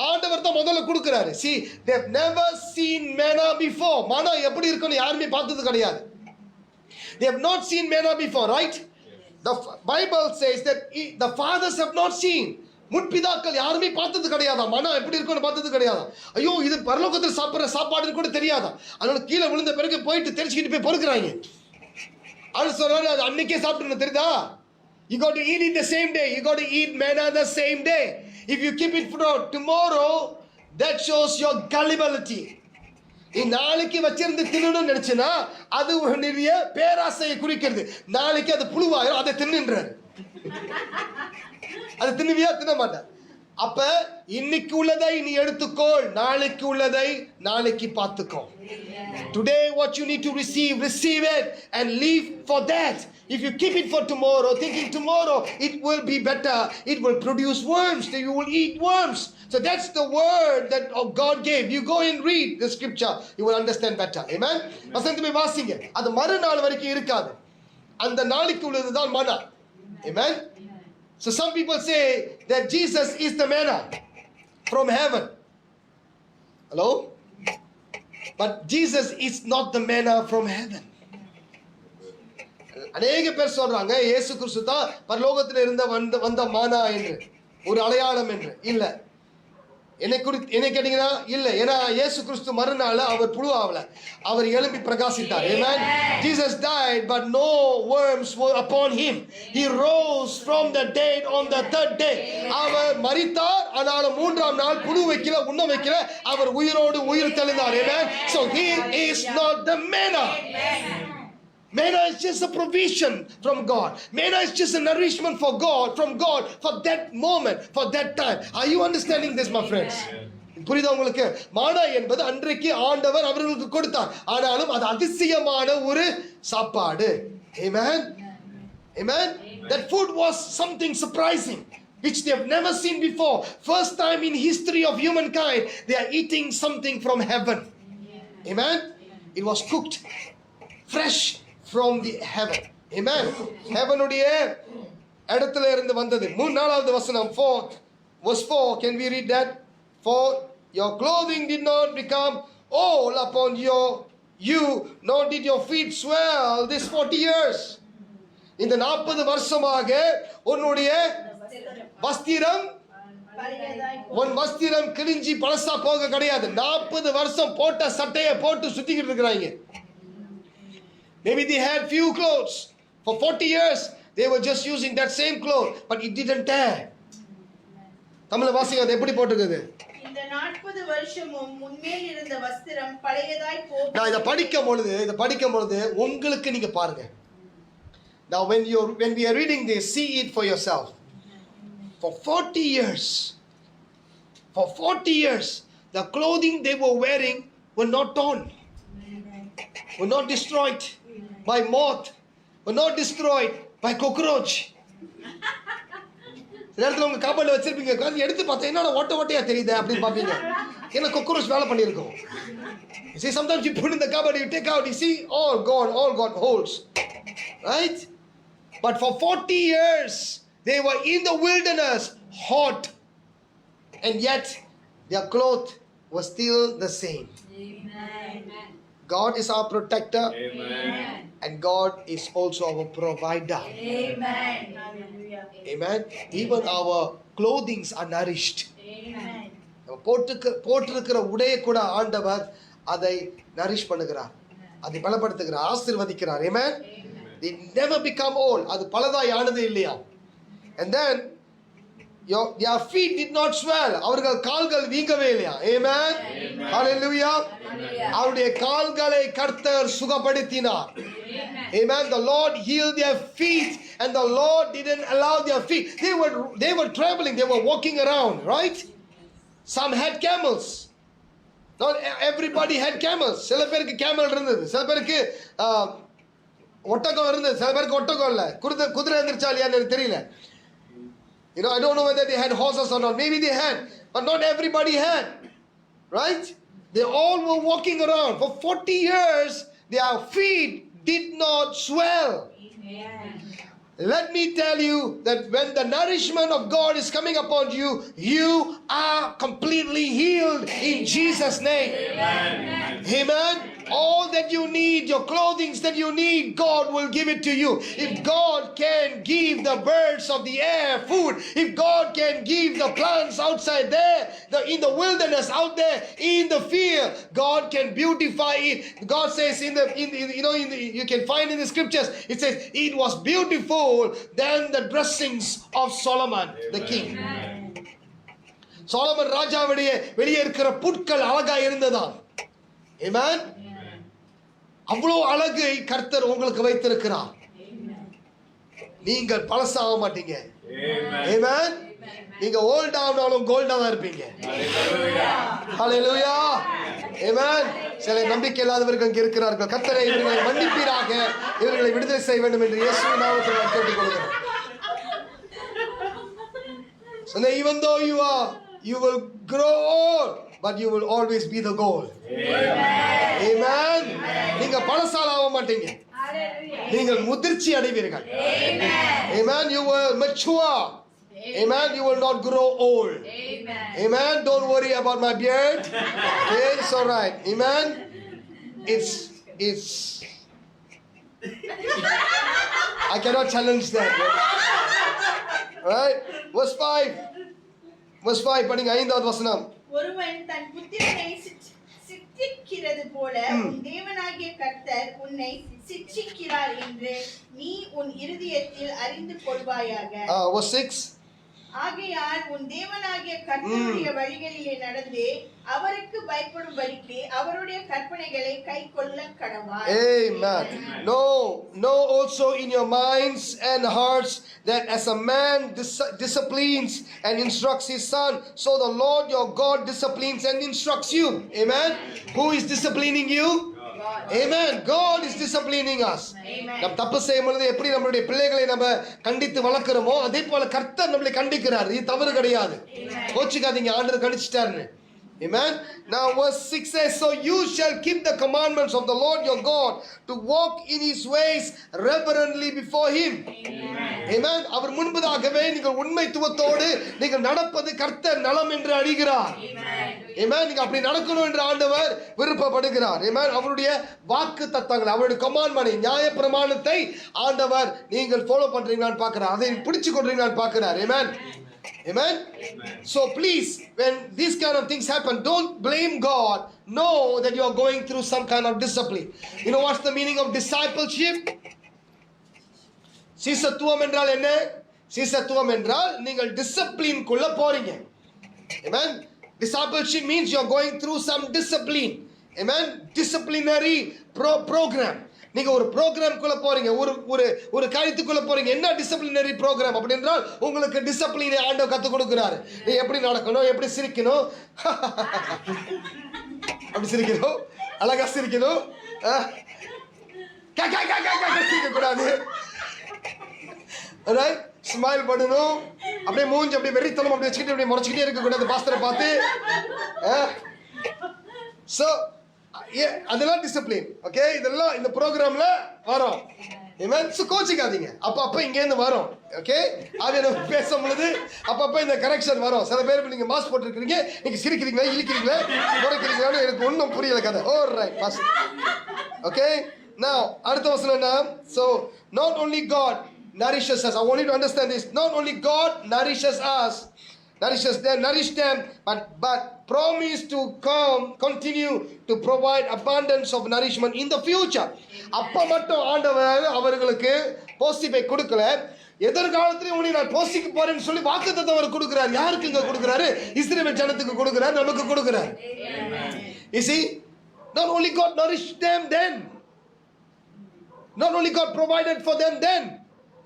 ஆண்டவர் தான் முதல்ல கொடுக்கிறாரு. See, they've never seen manna before. manna எப்படி இருக்குன்னு யாருமே பார்த்தது கிடையாது. They have not seen manna before, right? The Bible says that the fathers have not seen. முற்பிதாக்கள் யாருமே பார்த்தது கிடையாதா, மனா எப்படி இருக்குன்னு பார்த்தது கிடையாதா. ஐயோ, இது பரலோகத்தில் சாப்பிட்ற சாப்பாடு கூட தெரியாதா. அதனால கீழே விழுந்த பிறகு போயிட்டு தெரிச்சுக்கிட்டு போய் பொறுக்கிறாங்க. அது சொல்றாரு, அது அன்னைக்கே சாப்பிட்டு தெரியுதா. You got to eat it the same day. You got to eat manna the same day. If you keep it for tomorrow, that shows your gullibility. நீ நாளைக்கு வச்சிருந்து தின்னணும்னு நினைச்சுன்னா அது உன்னுடைய பேராசையை குறிக்கிறது. நாளைக்கு அது புழுவாயிரும், அதை தின்னுன்றாரு. அது தின்னுவியா, தின்ன மாட்டேன். அப்ப இன்னைக்கு உள்ளதை நீ எடுத்துக்கோள், நாளைக்கு உள்ளதை நாளைக்கு பார்த்துக்கோ. Today what you need to receive it and live for that. If you keep it for tomorrow, thinking tomorrow it will be better, it will produce worms, then you will eat worms. So that's the word that God gave. You go and read the scripture, you will understand better. Amen. வசனத்தை வாசிங்க, அது மறுநாள் வரைக்கும் இருக்காது, அந்த நாளைக்கு உள்ளதுதான் மன்னா. Amen. So some people say that Jesus is the manna from heaven. Hello? But Jesus is not the manna from heaven. அநேக பேர் சொல்றாங்க இயேசு கிறிஸ்து தான் பரலோகத்தில் இருந்த வந்த மானா என்று, ஒரு அடையாளம் என்று. இல்ல, என்ன கேட்டீங்கன்னா இல்ல. ஏன்னா இயேசு கிறிஸ்து மறுநாள் அவர் புழு ஆகல, அவர் எழும்பி பிரகாசித்தார். Amen. Jesus died but no worms were upon him. He rose from the dead on the third day. அவர் மரித்தார், ஆனால் மூன்றாம் நாள் புழு வைக்கல, உண்ண வைக்கல, அவர் உயிரோடு உயிர் தெளிந்தார். Amen. So he is not the manna. Manna is just a provision from God. Manna is just a nourishment for God, from God, for that moment, for that time. Are you understanding this, my friends? புரியுதா உங்களுக்கு? மானா என்பது அன்றைக்கு ஆண்டவர் அவர்களுக்கு கொடுத்தார், ஆனாலும் அது அதிசயமான ஒரு சாப்பாடு. Amen. Amen. That food was something surprising, which they have never seen before. First time in history of humankind, they are eating something from heaven. Amen. It was cooked fresh from the heaven. Amen. Heaven உடைய இடத்துல இருந்து வந்தது. நாலாவது வசனம், 4 verse 4. Can we read that? For your clothing did not become old upon you, nor did your feet swell this 40 years. இந்த 40 வருஷமாக உன்னுடைய வஸ்திரம், உன் வஸ்திரம் கிழிஞ்சி பழசா போக கிடையாது. 40 வருஷம் போட்ட சட்டையை போட்டு சுத்திக்கிட்டு இருக்கிறாங்க. Maybe they had few clothes. For 40 years, they were just using that same cloth, but it didn't tear. தமிழ்ல வாசிங்க, அது எப்படி போட்டுக்குது? இந்த 40 வருஷமும் முன்மேல் இருந்த வஸ்திரம் பழையதாய் போகும். நான் இத படிக்கும் பொழுது உங்களுக்கு நீங்க பாருங்க. Now when we are reading this, see it for yourself. For 40 years, For 40 years, the clothing they were wearing were not torn, were not destroyed by moth, were not destroyed by cockroach. சில இடத்துல உங்க கபோர்ட்ல வச்சிருப்பீங்க, உட்கார்ந்து எடுத்து பார்த்தா என்னோட ஓட்டையா தெரியுது அப்படின்னு பார்ப்பீங்க. ஏன்னா cockroach வேலை பண்ணியிருக்கும். You see, sometimes you put in the cupboard, you take out, you see, all got holes. Right? But for 40 years, they were in the wilderness, hot. And yet, their clothes was still the same. Amen. God is our protector. Amen. And God is also our provider. Amen. Amen. Even our clothings are nourished. Amen. போட்டிருக்கிற உடையை கூட ஆண்டவர் அதை nourish பண்ணுகிறார், அதை பலப்படுத்துகிறார், ஆசீர்வதிக்கிறார். Amen. They never become old. அது பலதாய் ஆனது இல்லையா? And then their feet did not swell. அவர்கள் கால்கள் வீங்கவே இல்லையா? Amen. Hallelujah. அவருடைய கால்களை கர்த்தர் சுகப்படுத்தினார். Amen. The Lord healed their feet and the Lord didn't allow their feet. They were traveling, they were walking around, right? Some had camels. Not everybody had camels. சில பேருக்கு camel இருந்தது, சில பேருக்கு ஒட்டகம் இருந்தது, சில பேருக்கு ஒட்டகம் இல்ல. குதிரை இருந்துச்சா இல்லையான்னு எனக்கு தெரியல. You know, I don't know whether they had horses or not. Maybe they had, but not everybody had. Right? They all were walking around. For 40 years, their feet did not swell. Amen. Let me tell you that when the nourishment of God is coming upon you, you are completely healed in Jesus' name. Amen. Amen. All that you need, your clothing that you need, God will give it to you. If God can give the birds of the air food, if God can give the plants outside there, in the wilderness out there, in the field, God can beautify it. God says you can find in the scriptures, it says it was beautiful than the dressings of Solomon the king. Solomon ராஜாவுடைய வெளியே இருக்கிற புட்கள் அழகா இருந்ததாம். Amen. அவ்வளோ அழகை கர்த்தர் உங்களுக்கு வைத்திருக்கிறார். நீங்கள் பழசாக மாட்டீங்க. Amen. நீங்க ஓல்ட் ஆனாலும் கோல்டா தான் இருப்பீங்க. ஹalleluya. Amen. சில நம்பிக்கை இல்லாதவர்கள் இங்கே இருக்கிறார்கள். கர்த்தரே இவர்களை மன்னிப்பீராக, இவர்களை விடுதலை செய்ய வேண்டும் என்று இயேசுவின் நாமத்தில் நான் கேட்டுக்கொள்கிறேன். So even though you will grow old, but you will always be the goal. Amen. நீங்க பழசால ஆக மாட்டீங்க. நீங்கள் முதிர்ச்சி அடைவீர்கள். Amen. You will mature. Amen. You will not grow old. Amen. Don't worry about my beard. Okay, it's all right. Amen. It's I cannot challenge that. Right? Verse 5. Verse 5 படிங்க, 5வது வசனம். ஒருவன் தன் புத்திரனை சிட்சிக்கிறது போல உன் தேவனாகிய கர்த்தர் உன்னை சிட்சிக்கிறார் என்று நீ உன் இருதயத்தில் அறிந்து கொள்வாயாக. Verse 6. ஆகையால் உன் தேவனாகிய கர்த்தருடைய வழிகளிலே நடந்து அவருக்கு பயப்படும்படிக்கு அவருடைய கற்பனைகளை கைக்கொள்ள கடவாய். Amen. Know also in your minds and hearts that as a man disciplines and instructs his son, so the Lord your God disciplines and instructs you. Amen. Who is disciplining you? Amen. God is disciplining us. நாம் தப்பு செய்யும் பொழுது எப்படி நம்மளுடைய பிள்ளைகளை நம்ம கண்டித்து வளர்க்கிறோமோ அதே போல கர்த்தர் நம்மளை கண்டிக்கிறார். இது தவறு கிடையாது. கோச்சிக்காதீங்க, ஆண்டவர் கண்டிச்சிட்டாருன்னு. Amen. Now verse 6 says, so you shall keep the commandments of the Lord your God to walk in his ways reverently before him. Amen. அவர் முன்பதாகவே நீங்கள் உண்மைத்துவத்தோடு நீங்கள் நடப்பது கர்த்தர் நலம் என்று அறிகிறார். Amen. நீங்க அப்படி நடக்கணும் என்று ஆண்டவர் விருப்பப்படுகிறார். Amen. அவருடைய வாக்கு தத்தங்கள், அவருடைய கமாண்ட்மென்ட், நியாய பிரமாணத்தை ஆண்டவர் நீங்கள் ஃபாலோ பண்றீங்களான்னு பார்க்கிறார். அதை பிடிச்சு கொள்றீங்களான்னு பார்க்கிறார். Amen. Amen. So please, when these kind of things happen, don't blame God. Know that you are going through some kind of discipline. You know what's the meaning of discipleship? சீசத்துவம் என்றால் என்ன? சீசத்துவம் என்றால் நீங்கள் discipline குள்ள போறீங்க. Amen. Discipleship means you are going through some discipline. Amen. Disciplinary program. நீங்க ஒரு ப்ரோக்ராம்குள்ள போறீங்க, ஒரு ஒரு ஒரு காரியத்துக்குள்ள போறீங்க. என்ன டிசிப்ளினரி ப்ரோக்ராம் அப்படி என்றால் உங்களுக்கு டிசிப்ளினை ஆண்டவர் கற்றுக் கொடுக்கிறாரு. நீ எப்படி நடக்கணும், எப்படி சிரிக்கணும், அப்படி சிரிக்கணும், அழகா சிரிக்கணும், சிரிக்க கூடாது, ஸ்மைல் பண்ணணும், அப்படியே மூஞ்சி அப்படியே வெறித்தனம் அப்படி வச்சுக்கிட்டு அப்படியே முறைச்சிக்கிட்டே இருக்க கூடாது பாஸ்டரை பார்த்து. சோ அதெல்லாம் டிசிப்ளின். ஓகே, இதெல்லாம் இந்த ப்ரோக்ராம்ல வரும். கோச்சிக்காதீங்க, அப்ப இங்க இருந்து வரும். ஓகே, அது பேசும் பொழுது அப்பப்ப இந்த கரெக்ஷன் வரும். சில பேர் நீங்க மாஸ்க் போட்டுருக்கீங்க, நீங்க சிரிக்கிறீங்களா, இழிக்கிறீங்களா, முறைக்கிறீங்களான்னு எனக்கு ஒன்றும் புரியல கதை. ஓ ரைட் பாஸ். ஓகே, now அடுத்த வசனம் என்ன? So not only God nourishes us. I want you to understand this. Not only God nourishes us, nourish them, but promise to continue to provide abundance of nourishment in the future. அப்ப மட்டும் ஆண்டவர் அவர்களுக்கு போஷிப்பை கொடுக்கல, எதிர்காலத்திலே உன்னை நான் போஷிக்க போறேன்னு சொல்லி வாக்குத்தத்தம் அவர் கொடுக்கிறார். யாருக்கு இங்க கொடுக்கிறாரு? இஸ்ரவேல் ஜனத்துக்கு கொடுக்கிறார், நமக்கு கொடுக்கிறார். You see, not only God nourished them then, not only God provided for them then,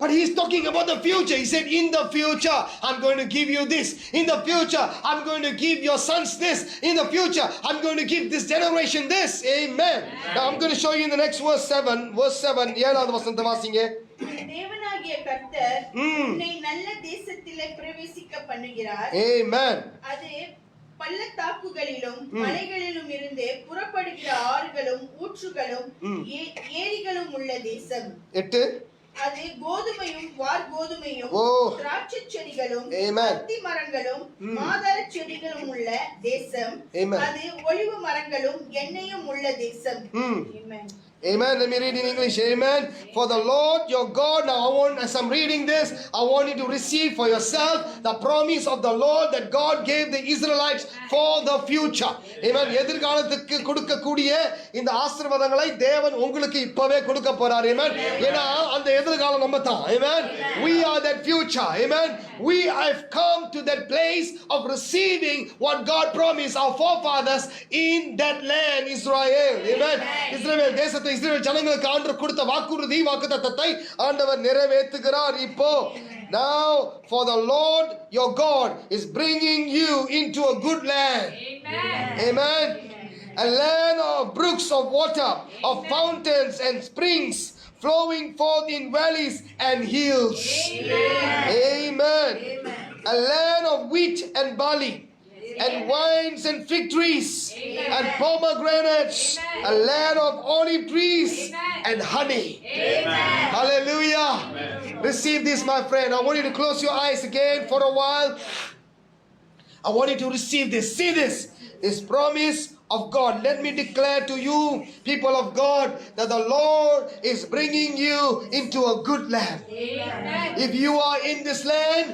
but he is talking about the future. He said, in the future, I'm going to give you this. In the future, I'm going to give your sons this. In the future, I'm going to give this generation this. Amen. Now, I'm going to show you in the next verse 7. Verse 7. ஏழாவது வசனத்தை வாசிங்க. தேவனாகிய கர்த்தர் உன்னை நல்ல தேசத்திலே பிரவேசிக்க பண்ணுகிறார். Amen. அது பள்ளத்தாக்குகளிலும் மலைகளிலும் இருந்து புறப்படுகிற ஆறுகளும் ஊற்றுகளும் ஏரிகளும் உள்ள தேசம். 8. அது கோதுமையும் வார்கோதுமையும் திராட்சை செடிகளும் அத்தி மரங்களும் மாதள செடிகளும் உள்ள தேசம். அது ஒலிவ மரங்களும் எண்ணெயும் உள்ள தேசம். Amen. Amen. Let me read in English. Amen. For the Lord your God, now as I'm reading this, I want you to receive for yourself the promise of the Lord that God gave the Israelites for the future. Amen. எதிர்காலத்துக்கு கொடுக்கக்கூடிய இந்த ஆசீர்வாதங்களை தேவன் உங்களுக்கு இப்பவே கொடுக்க போறார். Amen. ஏன்னா அந்த எதிர்காலம் நம்ம தான். Amen. We are that future. Amen. We have come to that place of receiving what God promised our forefathers in that land, Israel. Amen. Israel தேசத்தை இஸ்ரவேல் ஜனங்களுக்கு ஆண்டவர் கொடுத்த வாக்குறுதி வாக்குத்தத்தத்தை ஆண்டவர் நிறைவேற்றுகிறார் இப்போ. Now for the Lord your God is bringing you into a good land. Amen. Amen. A land of brooks of water, of fountains and springs flowing forth in valleys and hills. Amen. Amen. A land of wheat and barley, and wines and fig trees, and pomegranates, a land of olive trees, and honey. Amen. Hallelujah. Amen. Receive this, my friend. I want you to close your eyes again for a while. I want you to receive this. See this promise of God. Let me declare to you, people of God, that the Lord is bringing you into a good land. Amen. If you are in this land,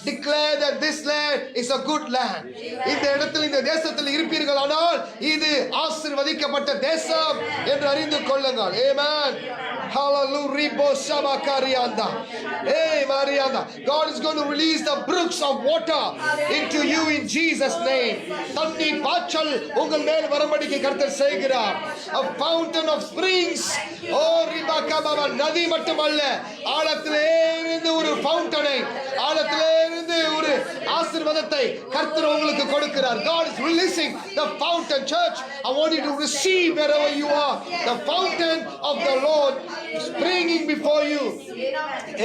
declare that this land is a good land. இந்த இடத்தில் இந்த தேசத்தில் இருப்பீர்கள் ஆனால் இது ஆசீர்வதிக்கப்பட்ட தேசம் என்று அறிந்து கொள்ளுங்கள். Amen. Hallelujah. Hey Marianda, God is going to release the brooks of water into you in Jesus name. தண்ணீர் பாய்ச்சல் உங்கள் மேல் வரும்படிக்கு கர்த்தர் செய்கிறார். A fountain of springs. Oh ரிபாகபா, நதி மட்டுமல்ல, ஆழத்திலே இருந்து ஒரு ஃபவுண்டனை, ஆழத்திலே இருந்து ஒரு ஆசீர்வாதத்தை கர்த்தர் உங்களுக்கு கொடுக்கிறார். God is releasing the fountain. Church, I want you to receive wherever you are. The fountain of the Lord springing before you.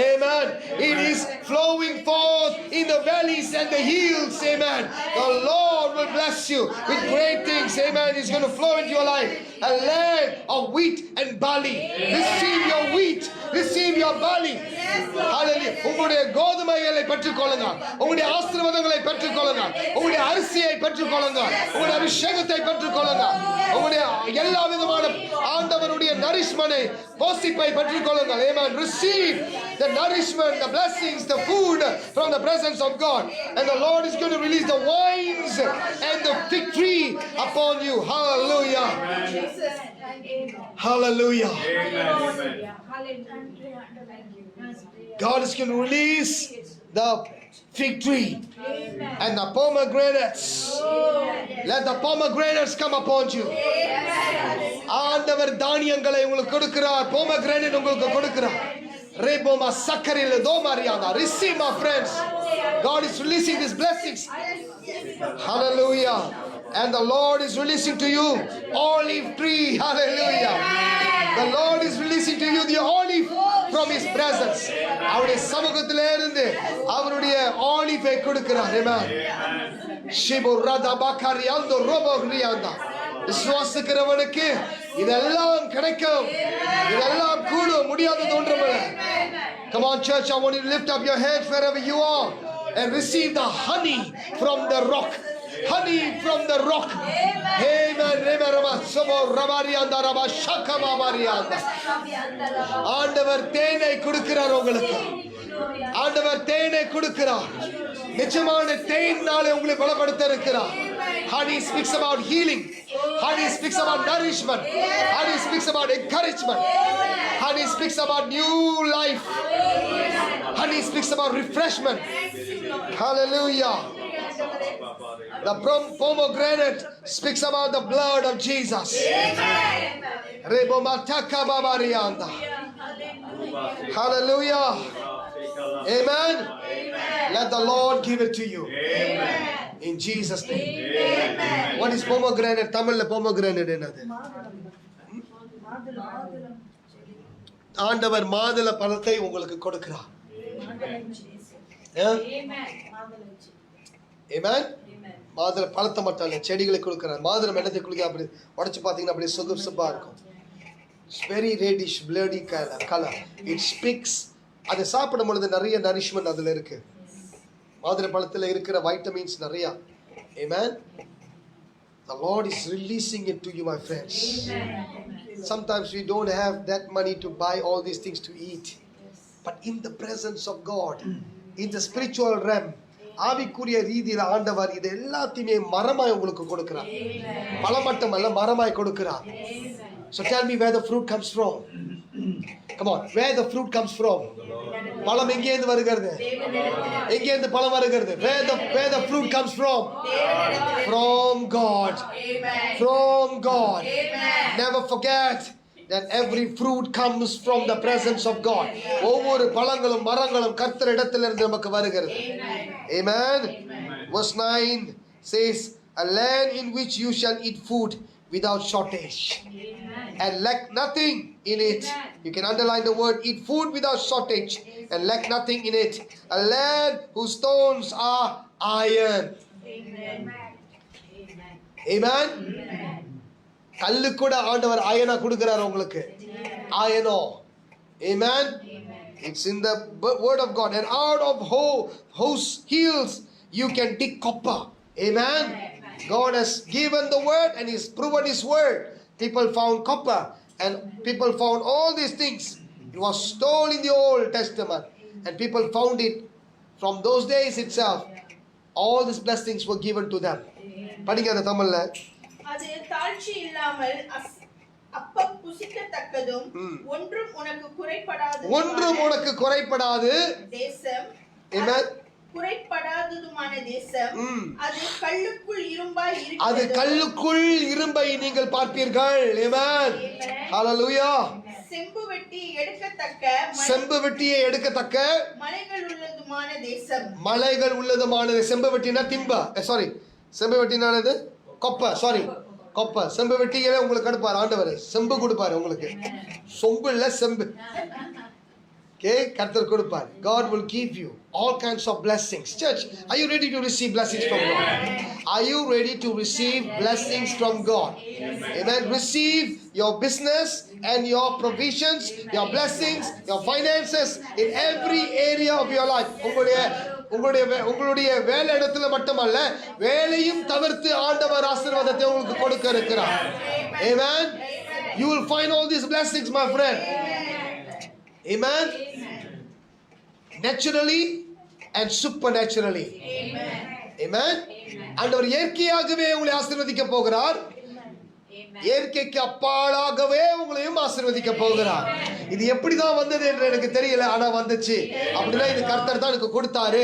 Amen. It is flowing forth in the valleys and the hills. Amen. The Lord will bless you with great things. Amen. It's going to flow into your life. A land of wheat and barley. Receive your wheat. Receive your barley. Hallelujah. உங்களுடைய கோதுமைகளை பெற்றுக்கொள்ளுங்க, உங்களுடைய ஆசீர்வாதங்களை பெற்றுக்கொள்ளுங்க, உங்களுடைய அரிசியை பெற்றுக்கொள்ளுங்க, உங்களுடைய அபிஷேகத்தை பெற்றுக்கொள்ளுங்க, உங்களுடைய எல்லா விதமான ஆண்டவருடைய நரிஷ்மென்ட் போஷிப்பை பெற்றுக்கொள்ளுங்கள். Amen. Receive the nourishment, the blessings, the food from the presence of God, and the Lord is going to release the wines and the fig tree upon you. Hallelujah. Hallelujah. God is going to release the fig tree and the pomegranates. Let the pomegranates come upon you. ஆண்டவர் தானியங்களை உங்களுக்கு கொடுக்கிறார். pomegranate உங்களுக்கு கொடுக்கிறார். Reboma sakaril domariana. Receive, my friends. God is releasing these blessings. Hallelujah. And the Lord is releasing to you olive tree. Hallelujah. The Lord is releasing to you the olive from His presence. அவருடைய சமூகத்திலே இருந்து அவருடைய olive-ஐ கொடுக்கிறார். Amen. Shiburada bakariando robogrianda. விசுவாசிக்கிறவனுக்கு இதெல்லாம் கிடைக்கும். இதெல்லாம் கூடும். முடியாதது ஒன்றுமில்லை. Come on, church, I want you to lift up your hands wherever you are and receive the honey from the rock. Honey from the rock. Amen. ஆண்டவர் தேனை கொடுக்கிறார் உங்களுக்கு. ஆண்டவர் தேனை கொடுக்கிறார். நிச்சயமான தேனாலே உங்களை பலப்படுத்த இருக்கிறார். Honey speaks about healing. Honey speaks about nourishment. Honey speaks about encouragement. Honey speaks about new life. Honey speaks about refreshment. Hallelujah. The pomegranate speaks about the blood of Jesus. Hallelujah. Amen. Let the Lord give it to you. In Jesus' name. What is pomegranate? Tamil pomegranate என்னது? ஆண்டவர் மாதுளை பழத்தை உங்களுக்கு கொடுக்கிறார். Amen. மாதுளை பழத்தை மட்டும் இல்ல, செடிகளை கொடுக்கிறார். மாதுளை என்னத்தை கொடுக்க அப்படி உடைச்சு பாத்தீங்கன்னா அப்படியே சொகுசா இருக்கும். It's very reddish bloody color. It speaks. அதை சாப்பிடும் பொழுது நிறைய nourishment அதுல இருக்கு. மாதுளை பழத்துல இருக்கிற vitamins நிறைய. Amen. The Lord is releasing it to you, my friends. Sometimes we don't have that money to buy all these things to eat. But in the presence of God, in the spiritual realm, ஆவிக்குரிய ரீதியில ஆண்டவர் இது எல்லாத்தையுமே மரமாய் உங்களுக்கு கொடுக்கிறார். பழம் மட்டுமல்ல, மரமாய் கொடுக்கிறார். So tell me where the fruit comes from. Come on, where the fruit comes from. பழம் எங்கே இருந்து வருகிறது? எங்கே இருந்து பழம் வருகிறது? Where the fruit comes from? From God. From God. Never forget that every fruit comes from the presence of God. ஒவ்வொரு பழங்களும் மரங்களும் கர்த்தர் இடத்திலிருந்து நமக்கு வருகிறது. Amen. Verse 9 says, a land in which you shall eat food without shortage and lack nothing in it. You can underline the word eat food without shortage and lack nothing in it. A land whose stones are iron. Amen. கல்லு கூட ஆண்டவர் அயனா கொடுக்கிறார் உங்களுக்கு. அயனோ. Amen. It's in the word of God. And out of whose heels you can dig copper. Amen. God has given the word and He's proven His word. People found copper and people found all these things. It was stolen in the Old Testament and people found it from those days itself. All these blessings were given to them. படிங்க அந்த தமிழ்ல. அது தாழ்ச்சி இல்லாமல் அப்பம் புசிக்கத்தக்கதும் ஒன்றும் உனக்கு குறைபடாது தேசம். Amen. குறைபடாததுமான தேசம். அது கல்லுக்குள் இரும்பை நீங்கள் பார்ப்பீர்கள். Amen. Hallelujah. செம்பு வெட்டியை எடுக்கத்தக்க மலைகள் உள்ளதுமான செம்பு வெட்டினா செம்பு வெட்டினானது கொப்பை. செம்பு வெட்டியே உங்களுக்கு கொடுப்பார் ஆண்டவர். செம்பு கொடுப்பாரு உங்களுக்கு. சொம்பு இல்ல, செம்பு. கர்த்தர் கொடுப்பார். God will give you all kinds of blessings. Church, are you ready to receive blessings from God? Are you ready to receive blessings from God? Amen. Receive your business and your provisions, your blessings, your finances in every area of your life. உங்களுடைய வேலை இடத்துல மட்டுமல்ல, வேலையும் தவிர்த்து ஆண்டவர் ஆசீர்வாதத்தை உங்களுக்கு கொடுக்க இருக்கிறார். Amen. You will find all these blessings, my friend. Amen. Naturally and supernaturally. Amen. ஆண்டவர் இயற்கையாகவே உங்களை ஆசீர்வதிக்க போகிறார். இயற்கைக்கு அப்பாலாகவே உங்களையும் ஆசீர்வதிக்க போகிறார். இது எப்படிதான் வந்தது என்று எனக்கு தெரியல, ஆனா வந்துச்சு. அப்படின்னா இது கர்த்தர் தான் எனக்கு கொடுத்தாரு.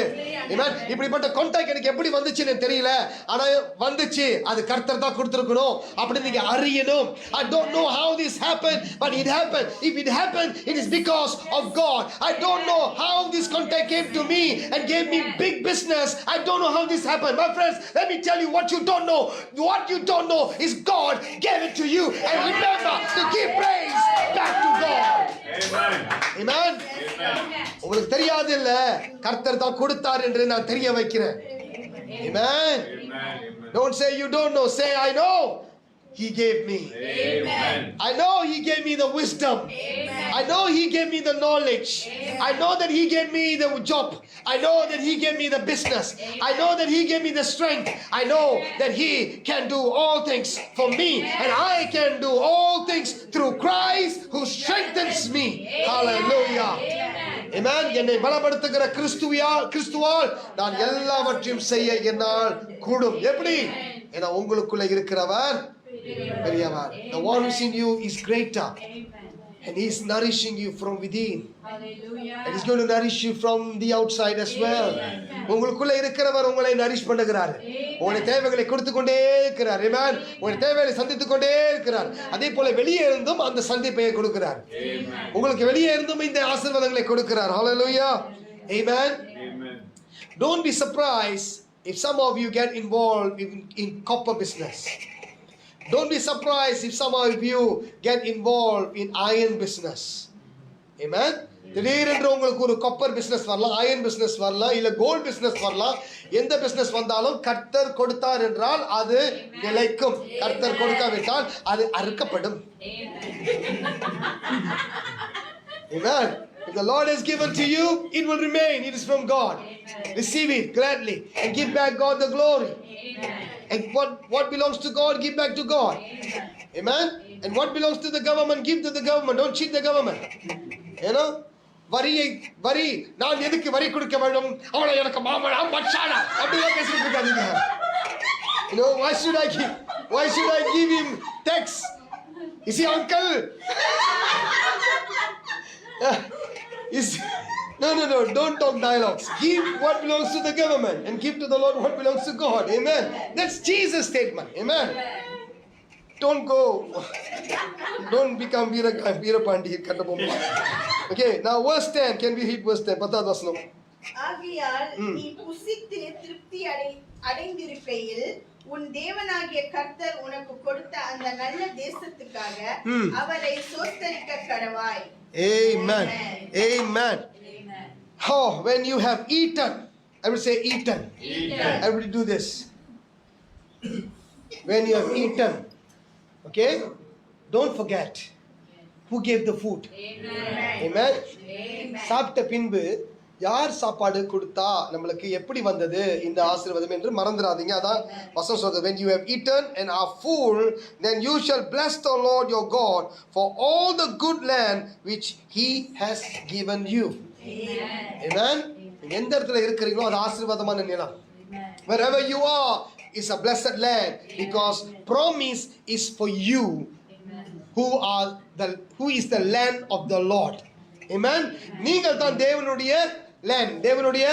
இப்படிப்பட்ட கான்டாக்ட் எனக்கு எப்படி வந்துச்சுன்னு தெரியல, ஆனா வந்துச்சு. அது கர்த்தர் தான் கொடுத்திருக்கணும் அப்படி நீங்க அறியணும். I don't know how this happened, but it happened. If it happened, it is because of God. I don't know how this contact came to me and gave me big business. I don't know how this happened. My friends, let me tell you what you don't know. What you don't know is God gave it to you. And remember to give praise back to God. Amen. உங்களுக்கு தெரியாது இல்ல, கர்த்தர் தான் கொடுத்தார் என்று நான் தெரிய வைக்கிறேன். Amen. Don't say you don't know, say I know. He gave me. Amen. I know He gave me the wisdom. Amen. I know He gave me the knowledge. Amen. I know that He gave me the job. I know that He gave me the business. Amen. I know that He gave me the strength. I know that He can do all things for me. Amen. And I can do all things through Christ who strengthens me. Amen. Hallelujah. Amen. என்னை பலப்படுத்துகிற கிறிஸ்துவால் நான் எல்லாவற்றையும் செய்ய என்னால் கூடும். எப்படி? ஏன்னா உங்களுக்குள்ள இருக்கிறவர் பெரியவர். The one who is in you is greater. And He is nourishing you from within. Hallelujah. And He's going to nourish you from the outside as well. உங்களுக்குள்ள இருக்கிறவர் உங்களை நரிஷ் பண்ணுகிறார். உங்களுடைய தேவைகளை கொடுத்து கொண்டே இருக்கிறார். Amen. உங்களுடைய தேவைகளை சந்தித்துக் கொண்டே இருக்கிறார். அதே போல வெளியே இருந்தும் அந்த சந்திப்பை கொடுக்கிறார். உங்களுக்கு வெளியே இருந்தும் இந்த ஆசீர்வாதங்களை கொடுக்கிறார். Hallelujah. Amen. Don't be surprised if some of you get involved in copper business. Don't be surprised if some of you get involved in iron business. Amen. திடீரென்று உங்களுக்கு ஒரு காப்பர் பிசினஸ் வரலாம், அயர்ன் பிசினஸ் வரலாம், இல்ல gold business வரலாம். எந்த business வந்தாலும் கர்த்தர் கொடுத்தார் என்றால் அது நிலைக்கும். கர்த்தர் கொடுக்காவிட்டால் அது அறுக்கப்படும். Amen. If the Lord has given to you, it will remain. It is from God. Receive it gladly and give back God the glory. And what belongs to God, give back to God. Amen. And what belongs to the government, give to the government. Don't cheat the government. You know, வரி நான் எதுக்கு வரி கொடுக்க வேண்டும், அவளை எனக்கு மாமனா மச்சானா அப்படியே பேசிட்டு இருக்காதீங்க. You know, why should I give him tax? Is he uncle? No, don't talk dialogues. Give what belongs to the government and give to the Lord what belongs to God. Amen. That's Jesus' statement. Amen. Don't become Veerapandi. Okay, now verse 10. Can we read verse 10? பத்தாவது வசனம். ஆகையால் நீ புசித்து திருப்தி அடைந்திருக்கையில் உன் தேவனாகிய கர்த்தர் உனக்கு கொடுத்த அந்த நல்ல தேசத்துக்காக அவரை ஸ்தோத்திரிக்க கடவாய். Amen. Amen. Oh, when you have eaten, I will say eaten. Everybody do this. When you have eaten, okay, don't forget who gave the food. Amen. சாப்பிட்ட பின்பு யார் சாப்பாடு கொடுத்தா, நம்மளுக்கு எப்படி வந்தது இந்த ஆசீர்வாதம் என்று மறந்துடாதீங்க. அதான் வசனம் சொல்றது. When you have eaten and are full, then you shall bless the Lord your God for all the good land which He has given you. Amen. எந்த இடத்துல இருக்கிறீங்களோ அது ஆசீர்வாதமான நிலம். Wherever you are is a blessed land because promise is for you who is the land of the Lord. Amen. நீங்கள் தான் தேவனுடைய land, தேவனுடைய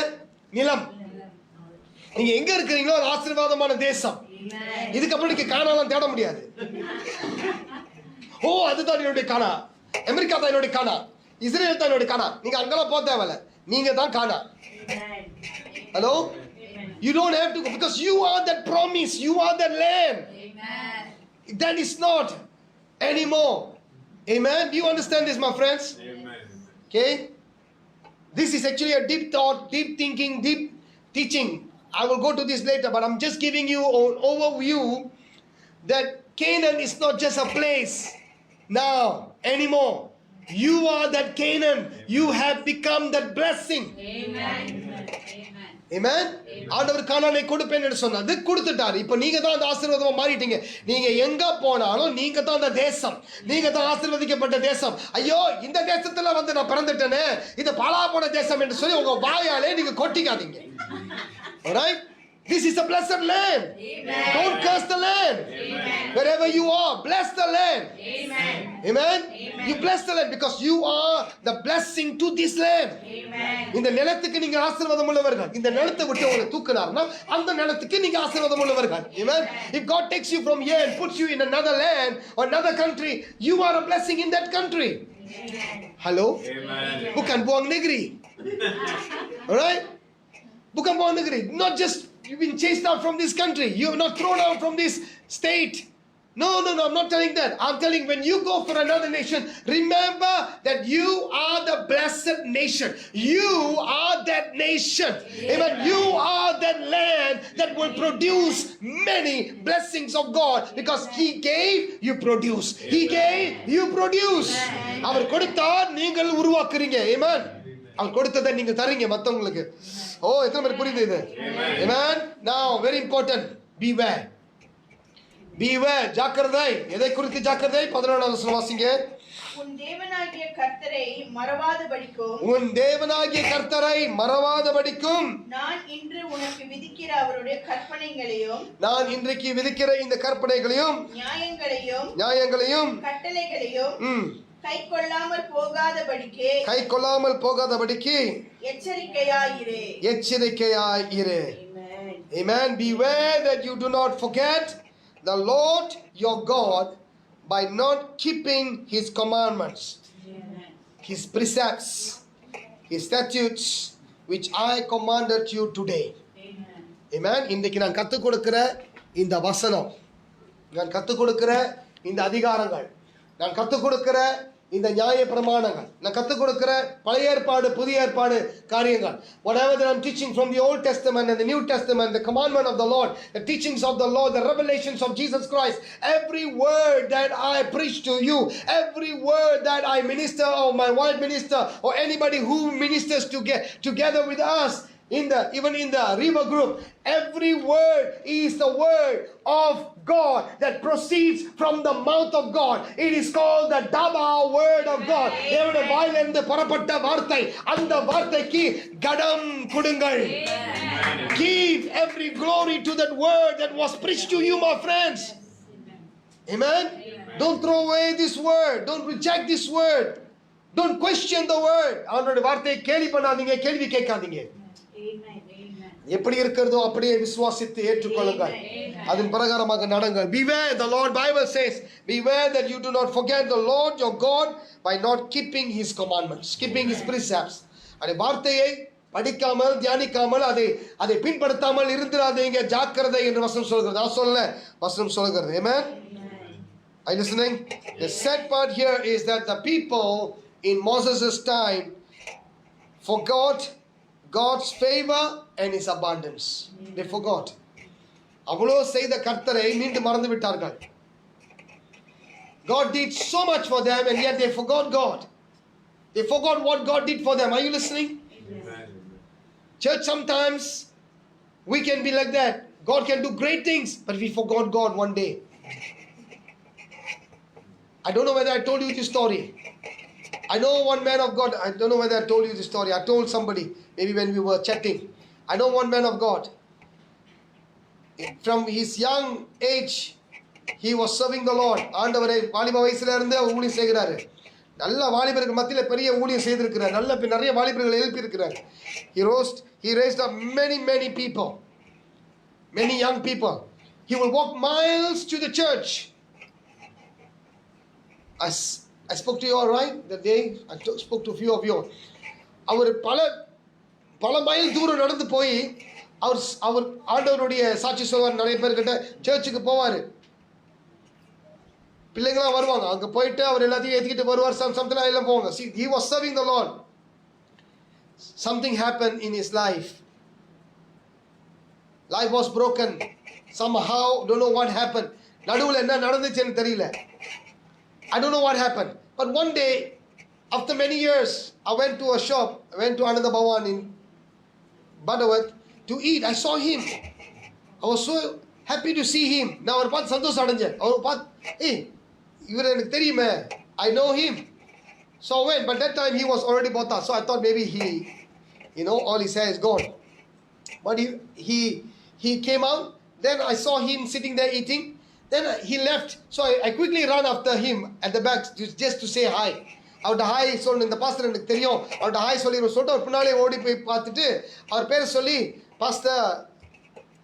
நிலம். நீங்க எங்க இருக்கிறீங்களோ அது ஆசீர்வாதமான தேசம். இதுக்கப்புறம் நீங்க கானாலாம் தேட முடியாது. ஓ அதுதான் என்னுடைய கானா, அமெரிக்கா தான் என்னுடைய கானா, இஸ்ரேல் தான் என்னுடைய கானா. நீங்க அங்கெல்லாம் போக தேவையில்ல, நீங்க தான் கானா. Hello? You don't have to go because you are that promise, you are that land. Amen. That is not anymore. Amen. Do you understand this, my friends? Amen. Okay? This is actually a deep thought, deep thinking, deep teaching. I will go to this later, but I'm just giving you an overview that Canaan is not just a place now anymore. You are that Canaan. You have become that blessing. Amen. Amen. ஆண்டவர் கானானை கொடுப்பேன் என்று சொன்னார், கொடுத்துட்டார். இப்போ நீங்க தான் அந்த ஆசீர்வாதமா மாறிட்டீங்க. நீங்க எங்க போனாலும் நீங்க தான் அந்த தேசம், நீங்க தான் ஆசீர்வதிக்கப்பட்ட தேசம். ஐயோ இந்த தேசத்துல வந்து நான் பிறந்துட்டேனே, இது பாழா போன தேசம் என்று சொல்லி உங்க வாயாலே நீங்க கொட்டிக்காதீங்க. Alright? This is a blessed land. Amen. Don't curse the land. Amen. Wherever you are, bless the land. Amen. You bless the land because you are the blessing to this land. இந்த நிலத்துக்கு நீங்க ஆசீர்வாதம் உள்ளவர்கள். இந்த நிலத்தை விட்டு உங்களை தூக்குனார்னா அந்த நிலத்துக்கு நீங்க ஆசீர்வாதம் உள்ளவர்கள். Amen. If God takes you from here and puts you in another land or another country, you are a blessing in that country. Hello. Bukan buang negeri. All right. Bukan buang negeri. Not just you've been chased out from this country. You have not thrown out from this state. No, I'm not telling that. I'm telling when you go for another nation, remember that you are the blessed nation. You are that nation. Amen. You are that land that will produce many blessings of God because He gave, you produce. He gave, you produce. அவர் கொடுத்தார் நீங்கள் உருவாக்குறீங்க. Amen. அவர் கொடுத்ததை நீங்க தரீங்க மத்தவங்களுக்கு. ஓ எத்தனை பேர் புரியுது இது? Amen. Now very important, beware. Beware, ஜாக்கிரதை. எதை குறித்து ஜாக்கிரதை? 11வது வசனம் வாசிங்க. உன் தேவனாகிய கர்த்தரை மறவாதபடிக்கும் உன் தேவனாகிய கர்த்தரை மறவாதபடிக்கும் நான் இன்று உனக்கு விதிக்கிற அவருடைய கற்பனைகளையும் நான் இன்றைக்கு விதிக்கிற இந்த கற்பனைகளையும் நியாயங்களையும் கட்டளைகளையும் கை கொள்ளாமல் போகாதபடிக்கு எச்சரிக்கையாயிரு. Amen. Beware that you do not forget the Lord your God by not keeping His commandments, His precepts, His statutes, which I commanded you today. Amen. இன்றைக்கு நான் கற்றுக் கொடுக்கிற இந்த வசனம், நான் கற்றுக் கொடுக்கிற இந்த அதிகாரங்கள், நான் கற்றுக் கொடுக்கிற இந்த நியாய பிரமாணங்கள், நான் கற்றுக் கொடுக்கிற பழைய ஏற்பாடு புதிய ஏற்பாடு காரியங்கள், whatever that I'm teaching from the Old Testament and the New Testament, the commandment of the Lord, the teachings of the Lord, the revelations of Jesus Christ, every word that I preach to you, every word that I minister or my wife minister or anybody who ministers together with us even in the River group, every word is the word of God that proceeds from the mouth of God. It is called the Daba word of God. தேவனுடைய வாயிலிருந்து புறப்பட்ட வார்த்தை, அந்த வார்த்தைக்கு கடம் கொடுங்கள். Give every glory to that word that was preached to you, my friends. Amen. Don't throw away this word. Don't reject this word. Don't question the word. அவனுடைய வார்த்தையை கேலி பண்ணாதீங்க, கேள்வி கேட்காதீங்க. எப்படி இருக்கிறதோ அப்படியே விசுவாசித்து ஏற்றுக்கொள்ளுங்கள், அதன் பிரகாரமாக நடங்கள். Beware, the Lord Bible says, beware that you do not forget the Lord your God by not keeping His commandments, keeping His precepts. அந்த வார்த்தையை படிக்காமல் தியானிக்காமல் அதை பின்படுத்தாமல் இருந்திராதீங்க, ஜாக்கிரதை என்று வசனம் சொல்கிறது. நான் சொல்ல வசனம் சொல்கிறது. Amen. Are you listening? The sad part here is that the people in Moses' time forgot God's favor and His abundance. They forgot. அவ்வளோ செய்த கர்த்தரை மீண்டும் மறந்து விட்டார்கள். God did so much for them and yet they forgot God. They forgot what God did for them. Are you listening? Amen. Church, sometimes we can be like that. God can do great things, but we forgot God one day. I don't know whether I told you this story. I know one man of God. I don't know whether I told you this story. I told somebody maybe when we were chatting. I know one man of God. From his young age, he was serving the Lord. ஆண்டவரை வாலிப வயசுல இருந்தே ஊழியம் செய்கிறாரு. நல்ல வாலிபர்கள் மத்தியில பெரிய ஊழியம் செய்திருக்கிறார். நிறைய வாலிபர்களை எழுப்பி இருக்கிறார். He raised up many people. Many young people. He will walk miles to the church. I spoke to you all right that day. I spoke to a few of you. அவர் பல மைல் தூரம் நடந்து போய் அவர் ஆண்டவருடைய சாட்சி சொல்வார். நிறைய பேர்கிட்ட சர்ச்சுக்கு போவார். பிள்ளைங்களாம் வருவாங்க. அங்கே போயிட்டு அவர் எல்லாத்தையும் ஏற்றிக்கிட்டு வருவார். சம்திங் எல்லாம் போவாங்க. See, he was serving the Lord. Something happened in his life. Life was broken. Somehow, don't know what happened. நடுவில் என்ன நடந்துச்சுன்னு தெரியல. I don't know what happened. But one day, after many years, I went to a shop. I went to Ananda Bhavan in Butterworth to eat. I saw him. I was so happy to see him. நான் அவரை பார்த்து சந்தோஷம் அடைஞ்சேன். அவரை பார்த்து இவர் எனக்கு தெரியுமே. I know him. So I went. But that time he was already botak. So I thought maybe all his hair is gone. But he came out. Then I saw him sitting there eating. Then he left. So I quickly ran after him at the back just to say hi. அவர்கிட்ட hi சொல்லணும், இந்த pastor எனக்கு தெரியும், அவர்கிட்ட hi சொல்லி சொல்லிட்டு அவர் பின்னாலே ஓடி போய் பார்த்துட்டு அவர் பேரை சொல்லி, பாஸ்டர்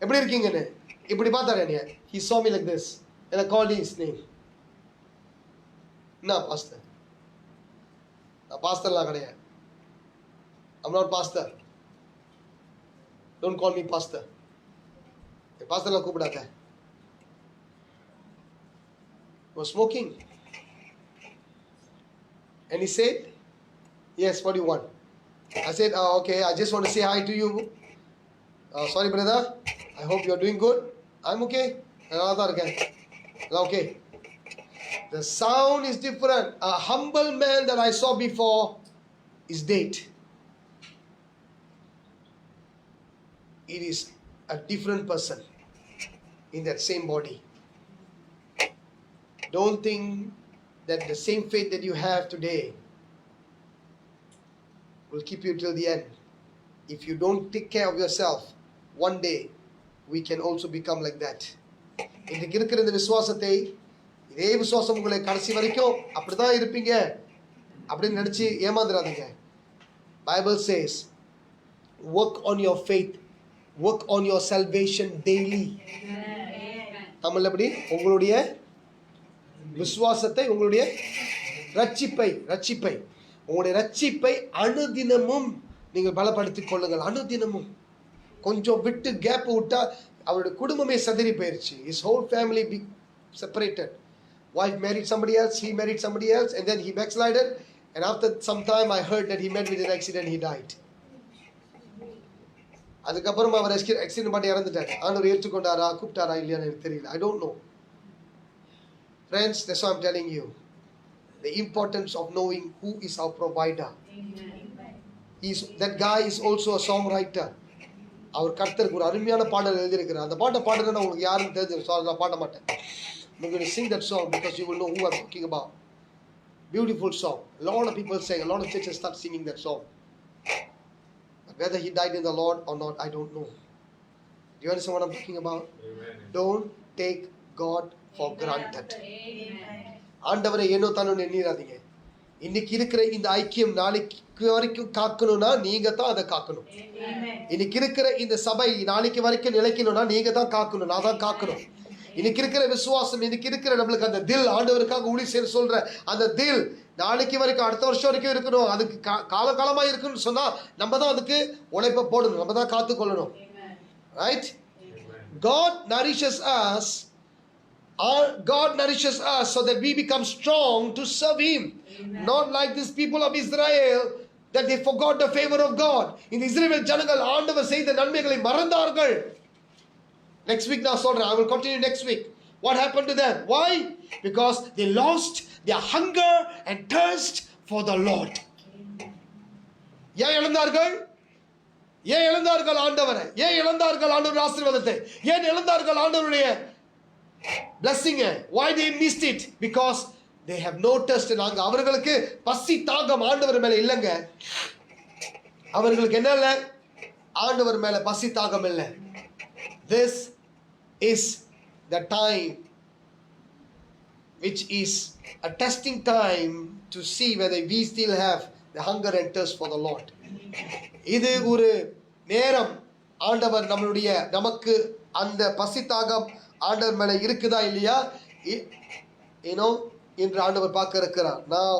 எப்படி இருக்கீங்கன்னு இப்படி பார்த்தாரு என்னைய. He saw me like this and I called his name. என்ன பாஸ்டர்? நான் பாஸ்டர்லாம் கிடையாது. I'm not pastor. Don't call me pastor. பாஸ்டர்லாம் கூப்பிடாத. Was smoking. And he said, yes, what do you want? I said, okay, I just want to say hi to you. Sorry, brother. I hope you're doing good. I'm okay. Okay. The sound is different. A humble man that I saw before is dead. It is a different person in that same body. Don't think that the same faith that you have today will keep you till the end. If you don't take care of yourself, one day we can also become like that. இன்றைக்கு இருக்கிற இந்த விசுவாசத்தை, இதே விசுவாசம் உங்களை கடைசி வரைக்கும் அப்படிதான் இருப்பீங்க அப்படின்னு நினைச்சு ஏமாந்துடாதீங்க. Bible says, work on your faith, work on your salvation daily. தமிழ்ல எப்படி? உங்களுடைய விசுவாசத்தை, உங்களுடைய ரட்சிப்பை உங்களுடைய ரட்சிப்பை அனுதினமும் நீங்கள் பலப்படுத்திக் கொள்ளுங்கள். அனுதினமும். கொஞ்சம் விட்டு கேப் விட்டா அவருடைய குடும்பமே சதறி போயிருச்சு. His whole family be separated. Wife married somebody else, he married somebody else, and then he backslided, and after some time I heard that he met with an accident, he died. அதுக்கப்புறம் அவர் accident பண்ணி இறந்துட்டார். ஆண்டவர் ஏற்றுக்கொண்டாரா கூப்பிட்டாரா இல்லையான்னு எனக்கு தெரியல. I don't know. Friends, that's why I'm telling you the importance of knowing who is our provider. That guy is also a songwriter. அவர் கர்த்தருக்கு ஒரு அருமையான பாடல் எழுதியிருக்கிறார். அந்த பாட்டை பாடுறதுன்னா உங்களுக்கு யாருன்னு தெரிஞ்சு நான் பாட மாட்டேன். I'm going to sing that song because you will know who I'm talking about. Beautiful song. A lot of people sing. A lot of churches start singing that song. But whether he died in the Lord or not, I don't know. Do you understand what I'm talking about? Amen. Don't take God for granted. ஆண்டவரை ஏனோ தானோ எண்ணிராதீங்க. இன்னைக்கு இருக்கிற இந்த ஐக்கியம் நாளைக்கு வரைக்கும் காக்கணும்னா நீங்க தான் அதை காக்கணும். இன்னைக்கு இருக்கிற இந்த சபை நாளைக்கு வரைக்கும் நிலைக்கணும்னா நீங்க தான் காக்கணும், நான் தான் காக்கணும். இன்னைக்கு இருக்கிற விசுவாசம், இன்னைக்கு இருக்கிற நம்மளுக்கு அந்த தில், ஆண்டவருக்காக ஊழி செய்ய சொல்ற அந்த தில் நாளைக்கு வரைக்கும் அடுத்த வருஷம் வரைக்கும் இருக்கணும். அதுக்கு காலகாலமா இருக்குன்னு சொன்னா நம்ம தான் அதுக்கு உழைப்ப போடணும், நம்ம தான் காத்துக்கொள்ளணும். Right? God nourishes us. God nourishes us so that we become strong to serve Him. Amen. Not like these people of Israel that they forgot the favor of God. In Israel ஜனங்கள் ஆண்டவர் செய்த நன்மைகளை மறந்தார்கள். Next week நான் சொல்றேன். I will continue next week. What happened to them? Why? Because they lost their hunger and thirst for the Lord. ஏன் இழந்தார்கள்? ஏன் இழந்தார்கள் ஆண்டவரை? ஏன் இழந்தார்கள் ஆண்டவருடைய ஆசீர்வாதத்தை? ஏன் இழந்தார்கள் ஆண்டவருடைய blessing? Why they missed it? Because they have no thirst. நாங்க அவர்களுக்கு பசி தாகம் ஆண்டவர் மேல இல்லங்க. அவர்களுக்கு என்ன இல்ல? ஆண்டவர் மேல பசி தாகம் இல்ல. This is the time which is a testing time to see whether we still have the hunger and thirst for the Lord. இது ஒரு நேரம் ஆண்டவர் நமக்கு அந்த பசி தாகம் ஆண்டவர் மேல இருக்குதா இல்லையா என்று ஆண்டவர் பார்க்க இருக்கிறார். Now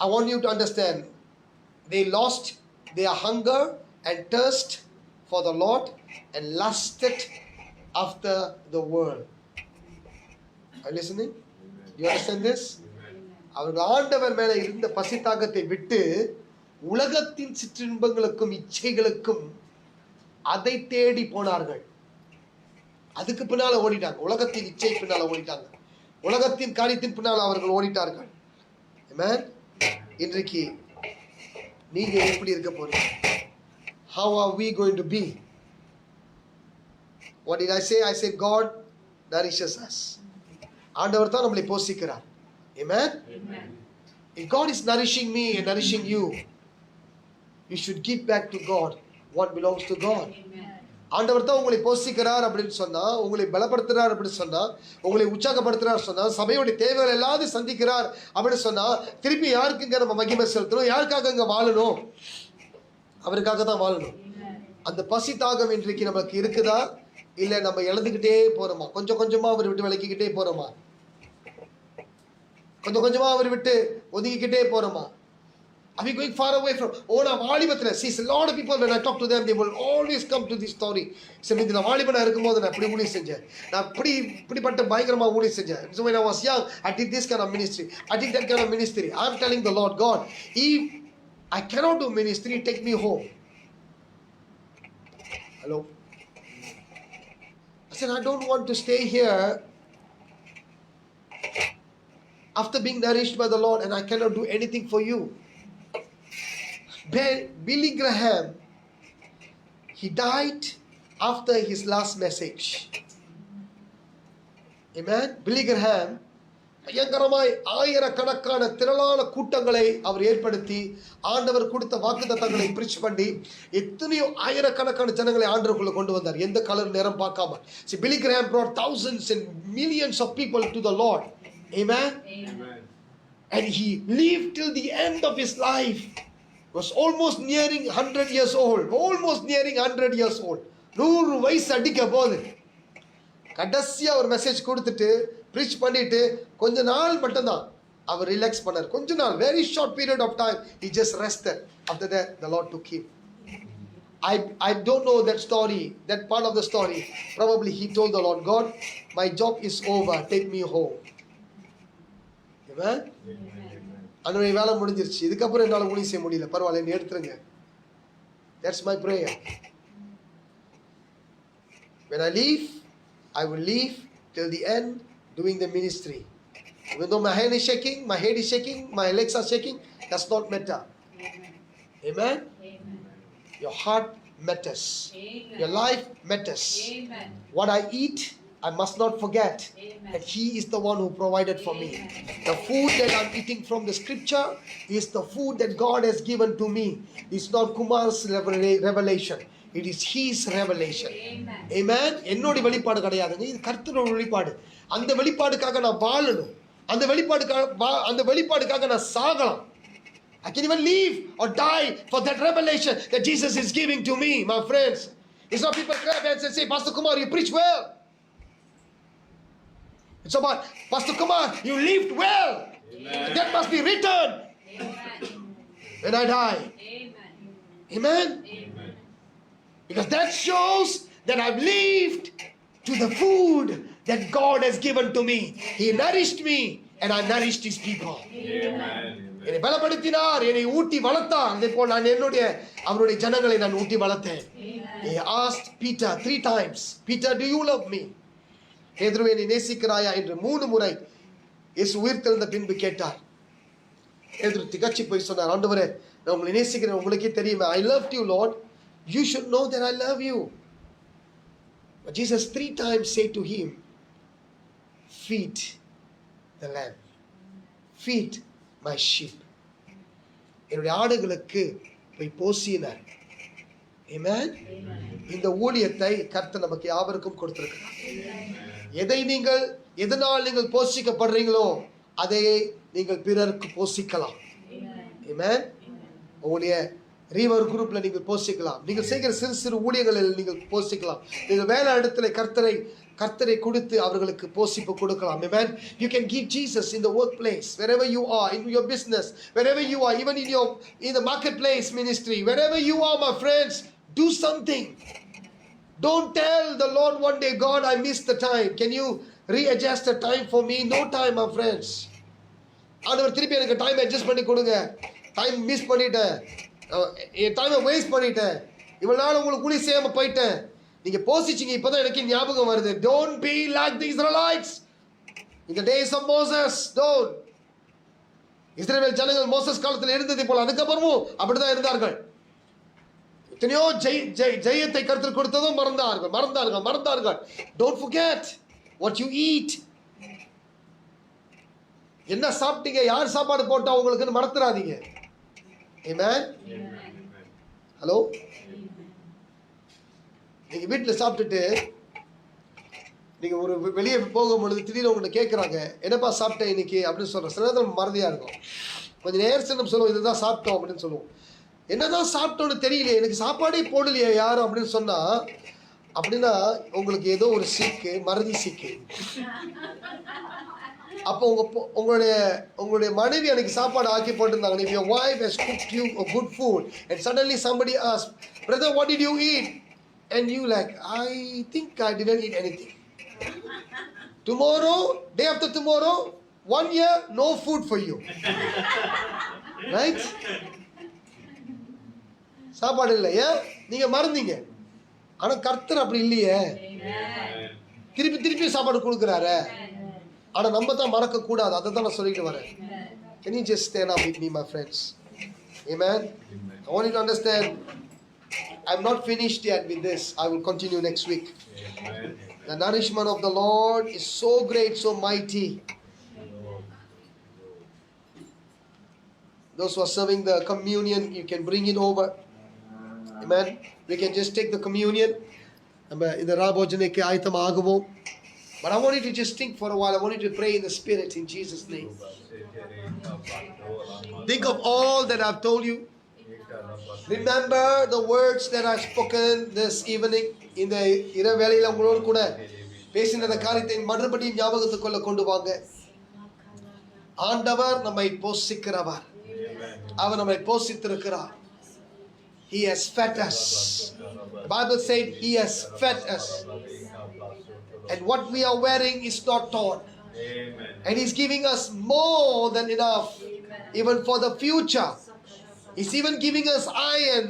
I want you to understand, they lost their hunger and thirst for the Lord and lusted after the world. Are you listening? Do you understand this? அவர்கள் ஆண்டவர் மேல இருந்த பசி தாகத்தை விட்டு உலகத்தின் சிற்றின்பங்களுக்கும் இச்சைகளுக்கும் அதை தேடி போனார்கள். அதுக்கு பின்னால ஓடிட்டாங்க. உலகத்தின் இச்சை பின்னால ஓடிட்டாங்க. உலகத்தின் காரியத்தின் பின்னால் அவர்கள் ஓடிட்டார்கள். Amen. இன்றைக்கு நீங்க எப்படி இருக்க போறீங்க? How are we going to be? What did I say? I said God nourishes us. ஆண்டவர் தான் நம்மளை போஷிக்கிறார். Amen. Amen. If God is nourishing me and nourishing you, you should give back to God what belongs to God. Amen. ஆண்டவர் தான் உங்களை போஷிக்கிறார் அப்படின்னு சொன்னா, உங்களை பலப்படுத்துறார் அப்படின்னு சொன்னா, உங்களை உற்சாகப்படுத்துறார் சொன்னா, சபையோட தேவைகள் எல்லாத்தையும் சந்திக்கிறார் அப்படின்னு சொன்னா, திருப்பி யாருக்குங்க நம்ம மகிமை செலுத்தணும்? யாருக்காக இங்க வாழணும்? அவருக்காக தான் வாழணும். அந்த பசி தாகம் இன்றைக்கு நமக்கு இருக்குதா, இல்ல நம்ம இழந்துகிட்டே போறோமா? கொஞ்சம் கொஞ்சமா அவர் விட்டு விலக்கிக்கிட்டே போறோமா? கொஞ்சம் கொஞ்சமா அவர் விட்டு ஒதுங்கிக்கிட்டே போறோமா? Are we going far away from? நான் வாலிபத்தில் see a lot of people when I talk to them they will always come to this story. சரி, நான் வாலிபனா இருக்கும்போது நான் இப்படி ஊழியம் செஞ்சேன், நான் இப்படிப்பட்ட பயங்கரமா ஊழியம் செஞ்சேன். So when I was young I did this kind of ministry, I did that kind of ministry. I'm telling the Lord God, if I cannot do ministry, take me home. Hello? I said, I don't want to stay here after being nourished by the Lord and I cannot do anything for you. Billy Graham, he died after his last message. Amen. Billy Graham பயங்கரமாய் ஆயிரக்கணக்கான திரளான கூட்டங்களை அவர் ஏற்படுத்தி ஆண்டவர் கொடுத்த வாக்குத்தத்தங்களை breach பண்ணி எத்தனையோ ஆயிரக்கணக்கான ஜனங்களை ஆண்டவருக்குள்ள கொண்டு வந்தார், எந்த கலர் நேரம் பார்க்காம. See, Billy Graham brought thousands and millions of people to the Lord. Amen. Amen. And he lived till the end of his life. Was almost nearing 100 years old. Almost nearing 100 years old. 100 வயசு அடிக்க போகுது. கடைசியா ஒரு message கொடுத்துட்டு preach பண்ணிட்டு கொஞ்ச நாள் மட்டும்தான் அவர் ரிலாக்ஸ் பண்ணார். கொஞ்ச நாள், very short period of time, he just rested. After that the Lord took him. I don't know that story, that part of the story. Probably he told the Lord, God, my job is over, take me home. Amen. அன்றைய வேலை முடிஞ்சிருச்சு, இதுக்கப்புறம் என்னால் ஊழியம் செய்ய முடியல, பரவாயில்ல என்ன எடுத்துருங்க. That's my prayer. When I leave, I will leave till the end doing the ministry. Even though my hand is shaking, my head is shaking, my legs are shaking, does not matter. Amen. Amen. Your heart matters. Amen. Your life matters. Amen. What I eat, I must not forget. Amen. That He is the one who provided for me. Amen. The food that I'm eating from the scripture is the food that God has given to me. It's not Kumar's revelation. It is His revelation. Amen. Amen. என்னோட வெளிப்பாடு கிடையாதுங்க, இது கர்த்தரோட வெளிப்பாடு. அந்த வெளிப்பாடுக்காக நான் வாழணும், அந்த வெளிப்பாடுக்காக நான் சாகலாம். I can even live or die for that revelation that Jesus is giving to me, my friends. It's not people clap hands and say, Pastor Kumar, you preach well. It's about, Pastor Kumar, you lived well. Amen. That must be written. Amen. When I die. Amen. Amen. Amen. Because that shows that I've lived to the food that God has given to me. He nourished me and I nourished His people. Amen. என்னை பலப்படுத்தினார், என்னை ஊட்டி வளர்த்தார். அதே போல் நான் அவருடைய ஜனங்களை நான் ஊட்டி வளர்த்தேன். He asked Peter 3 times, Peter, do you love me? பேதுருவே, என்னை நேசிக்கிறாயா என்று 3 முறை இயேசு உயிர்த்தெழுந்த பின்பு கேட்டார். பேதுரு திகச்சு போய் சொன்னார், ஆண்டவரே நான் உங்களை நேசிக்கிறேன், உங்களுக்கே தெரியுமே, I loved you Lord, you should know that I love you. But Jesus 3 times said to him, feed the lamb, feed my sheep. என்னுடைய ஆடுகளுக்கு போய் போசினார். Amen. இந்த ஊழியத்தை கர்த்தர் நமக்கு யாவருக்கும் கொடுத்திருக்கிறார். எதனால் நீங்கள் போஷிக்கப்படுறீங்களோ அதை நீங்கள் பிறருக்கு போஷிக்கலாம். Amen. உங்களுடைய ரீவர் குரூப்ல நீங்கள் போஷிக்கலாம், நீங்கள் செய்கிற சிறு சிறு ஊழியங்களில் நீங்கள் போஷிக்கலாம், நீங்கள் வேலை இடத்துல கர்த்தரை கொடுத்து அவர்களுக்கு போஷிப்பு கொடுக்கலாம். Amen. You can give Jesus in the workplace, wherever you are, in your business, wherever you are, even in the marketplace ministry, wherever you are, my friends, do something. Don't tell the Lord one day, God, I missed the time, can you readjust the time for me? No time, my friends. ஆண்டவர் திருப்பி எனக்கு time adjust பண்ணி கொடுங்க, time miss பண்ணிட்டேன், என் டைமை waste பண்ணிட்டேன், இவ்வளவு நாள் உங்களுக்கு கூலி செய்யாம போயிட்டேன், நீங்க போசிச்சீங்க, இப்பதான் எனக்கு ஞாபகம் வருது. Don't be like the Israelites in the days of Moses. Don't. இஸ்ரவேல் ஜனங்கள் மோசஸ் காலத்தில் இருந்ததை போல அதுக்கப்புறமும் அப்படிதான் இருந்தார்கள். எத்தனையோ ஜெயத்தை கருத்தில் கொடுத்ததும் மறந்தார்கள். Don't forget what you eat. என்ன சாப்பிட்டீங்க, யார் சாப்பாடு போட்டா உங்களுக்கு மறந்துடாதீங்க. Amen. Hello. நீங்க வீட்டில் சாப்பிட்டுட்டு நீங்க ஒரு வெளியே போகும்பொழுது திடீர்னு உங்கள்கிட்ட கேட்குறாங்க, என்னப்பா சாப்பிட்டேன் இன்னைக்கு அப்படின்னு சொல்றோம். சில நேரத்தில் மறதியா இருக்கும். கொஞ்சம் நேரம் நம்ம சொல்லுவோம், இதுதான் சாப்பிட்டோம் அப்படின்னு சொல்லுவோம். என்னதான் சாப்பிட்டோன்னு தெரியலையே, எனக்கு சாப்பாடே போடலையே யாரும் அப்படின்னு சொன்னா, அப்படின்னா உங்களுக்கு ஏதோ ஒரு சீக்கு, மறதி சீக்கு. அப்போ உங்களுடைய மனைவி அன்னைக்கு சாப்பாடு ஆக்கி போட்டிருந்தாங்க. If your wife has cooked you a good food and suddenly somebody asks, brother, what did you eat? And you like, I think I didn't eat anything. Tomorrow, day after tomorrow, 1 year, no food for you. Right? சாப்பாடு இல்லை, ஏன் நீங்க மறந்தீங்க. ஆனா கர்த்தர் அப்படி இல்லையே, திருப்பி திருப்பி சாப்பாடு கொடுக்குறாரு. ஆனா நம்ம தான் மறக்க கூடாது. அதை தான் நான் சொல்லிட்டு வரேன். Can you just stand up with me, my friends? Amen. I want you to understand, I'm not finished yet with this. I will continue next week. The nourishment of the Lord is so great, so mighty. Those who are serving the communion, you can bring it over. Amen. We can just take the communion. நம்ம இந்த ராபோஜனைக்கு ஆயத்தமாகுவோம். But I want you to just think for a while. I want you to pray in the Spirit in Jesus' name. Think of all that I've told you. Remember the words that I've spoken this evening. இந்த இரவு வேளையில உங்களோடு கூட பேசின அந்த காரியத்தை மறுபடியும் ஞாபகத்துக்குள்ள கொண்டு வாங்க. ஆண்டவர் நம்மை போஷிக்கிறவர். அவர் நம்மை போஷித்திருக்கிறார். He has fed us. The Bible said He has fed us. And what we are wearing is not torn. And He's giving us more than enough, even for the future. He's even giving us iron.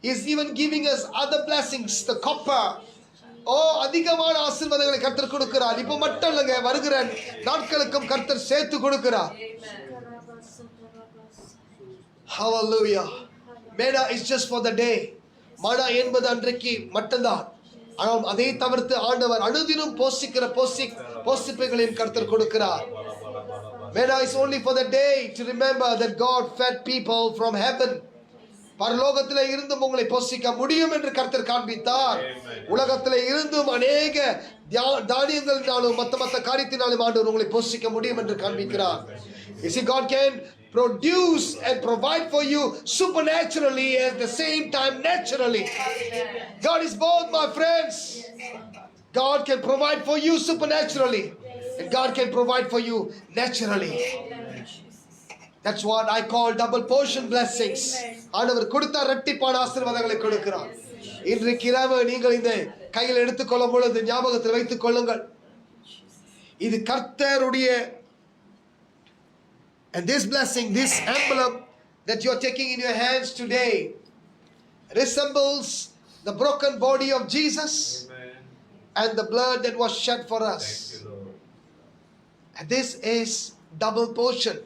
He's even giving us other blessings, the copper. அதிகமான ஆசீர்வாதங்களை கர்த்தர் கொடுக்கிறார். இப்போ மட்டும் இல்லைங்க, வருகிற நாட்களுக்கும் கர்த்தர் சேர்த்து கொடுக்கிறார். Hallelujah. Manna is just for the day. மன்னா என்பது அன்றைக்கு மட்டும்தான். ஆனால் அதை தவிர்த்து ஆண்டவர் அனுதினம் போஷிப்புகளையும் கர்த்தர் கொடுக்கிறார். Manna is only for the day to remember that God fed people from heaven. பரலோகத்திலே இருந்தும் உங்களை போஷிக்க முடியும் என்று கர்த்தர் காண்பித்தார். உலகத்திலே இருந்தும் அநேக தானியங்களினாலும் மற்ற காரியத்தினாலும் ஆண்டவர் உங்களை போஷிக்க முடியும் என்று காண்பிக்கிறார். You see, God can produce and provide for you supernaturally at the same time naturally. God is both, my friends. God can provide for you supernaturally and God can provide for you naturally. That's what I call double portion blessings. ஆண்டவர் கொடுத்த இரட்டிப்பான ஆசீர்வாதங்களை கொடுக்கிறார். இன்றைக்கு இரவு நீங்கள் இந்த கையில் எடுத்துக்கொள்ளும் பொழுது ஞாபகத்தில் வைத்துக் கொள்ளுங்கள், இது கர்த்தருடைய. And this blessing, this emblem that you are taking in your hands today resembles the broken body of Jesus. Amen. And the blood that was shed for us. And this is double portion.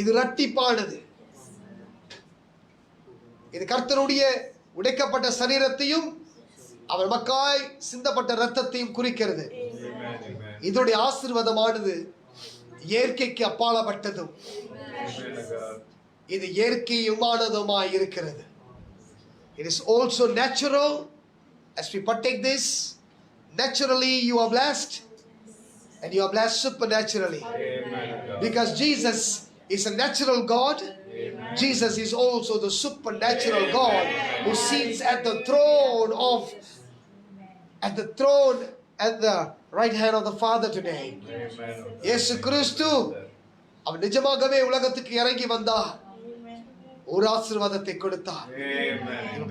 இது இரட்டிப்பானது. இது கர்த்தருடைய உடைக்கப்பட்ட சரீரத்தையும் அவர் McKay சிந்தப்பட்ட இரத்தத்தையும் குறிக்கிறது. இதோடைய ஆசீர்வாதமானது இயற்கைக்கு அப்பாலப்பட்டதும் இது இயற்கையுமானதுமாய் இருக்கிறது. It is also natural. As we partake this, naturally you are blessed and you are blessed supernaturally. Amen. Because Jesus is a natural God. Amen. Jesus is also the supernatural God who sits at the throne at the right hand of the Father today. இயேசு கிறிஸ்து அவர் நிஜமாகவே உலகத்துக்கு இறங்கி வந்தார், ஒரு ஆசீர்வாதத்தை கொடுத்தார்.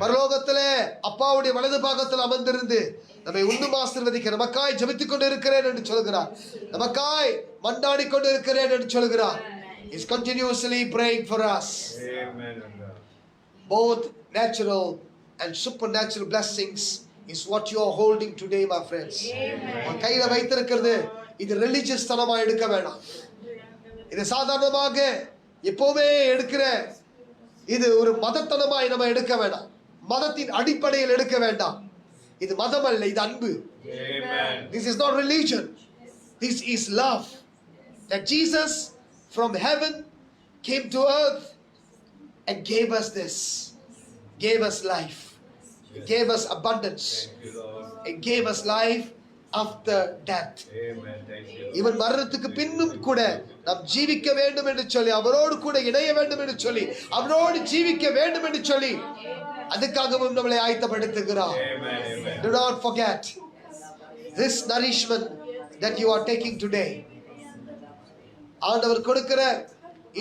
பரலோகத்திலே அப்பாவுடைய வலது பாகத்தில் அமர்ந்திருந்து நம்மை இன்னும் ஆசீர்வதிக்க நமக்காய் ஜெபித்துக் கொண்டு இருக்கிறேன் என்று சொல்கிறார், நமக்காய் மண்டாடி கொண்டு இருக்கிறேன் என்று சொல்கிறார். He is continuously praying for us. Both natural and supernatural blessings is what you are holding today, my friends. உன் கையில வைத்திருக்கிறது இது ரிலிஜியஸ் தனமா எடுக்க வேண்டாம். இது சாதாரணமாக எப்பவுமே எடுக்கிற இது ஒரு மதத்தனமாய் நம்ம எடுக்க வேண்டாம். மதத்தின் அடிப்படையில் எடுக்க வேண்டாம். இது மதம் அல்ல, இது அன்பு. This is not religion. This is love. That Jesus from heaven came to earth and gave us this, gave us life. He gave us abundance. He gave us life after death. இவன் மரணத்துக்கு பின்னும் கூட நாம் ஜீவிக்க வேண்டும் என்று சொல்லி, அவரோடு கூட இணைய வேண்டும் என்று சொல்லி, அவரோடு ஜீவிக்க வேண்டும் என்று சொல்லி, அதுக்காகவும் நம்மளை ஆயத்தப்படுத்துகிறார். Do not forget this nourishment that you are taking today. ஆண்டவர் கொடுக்கிற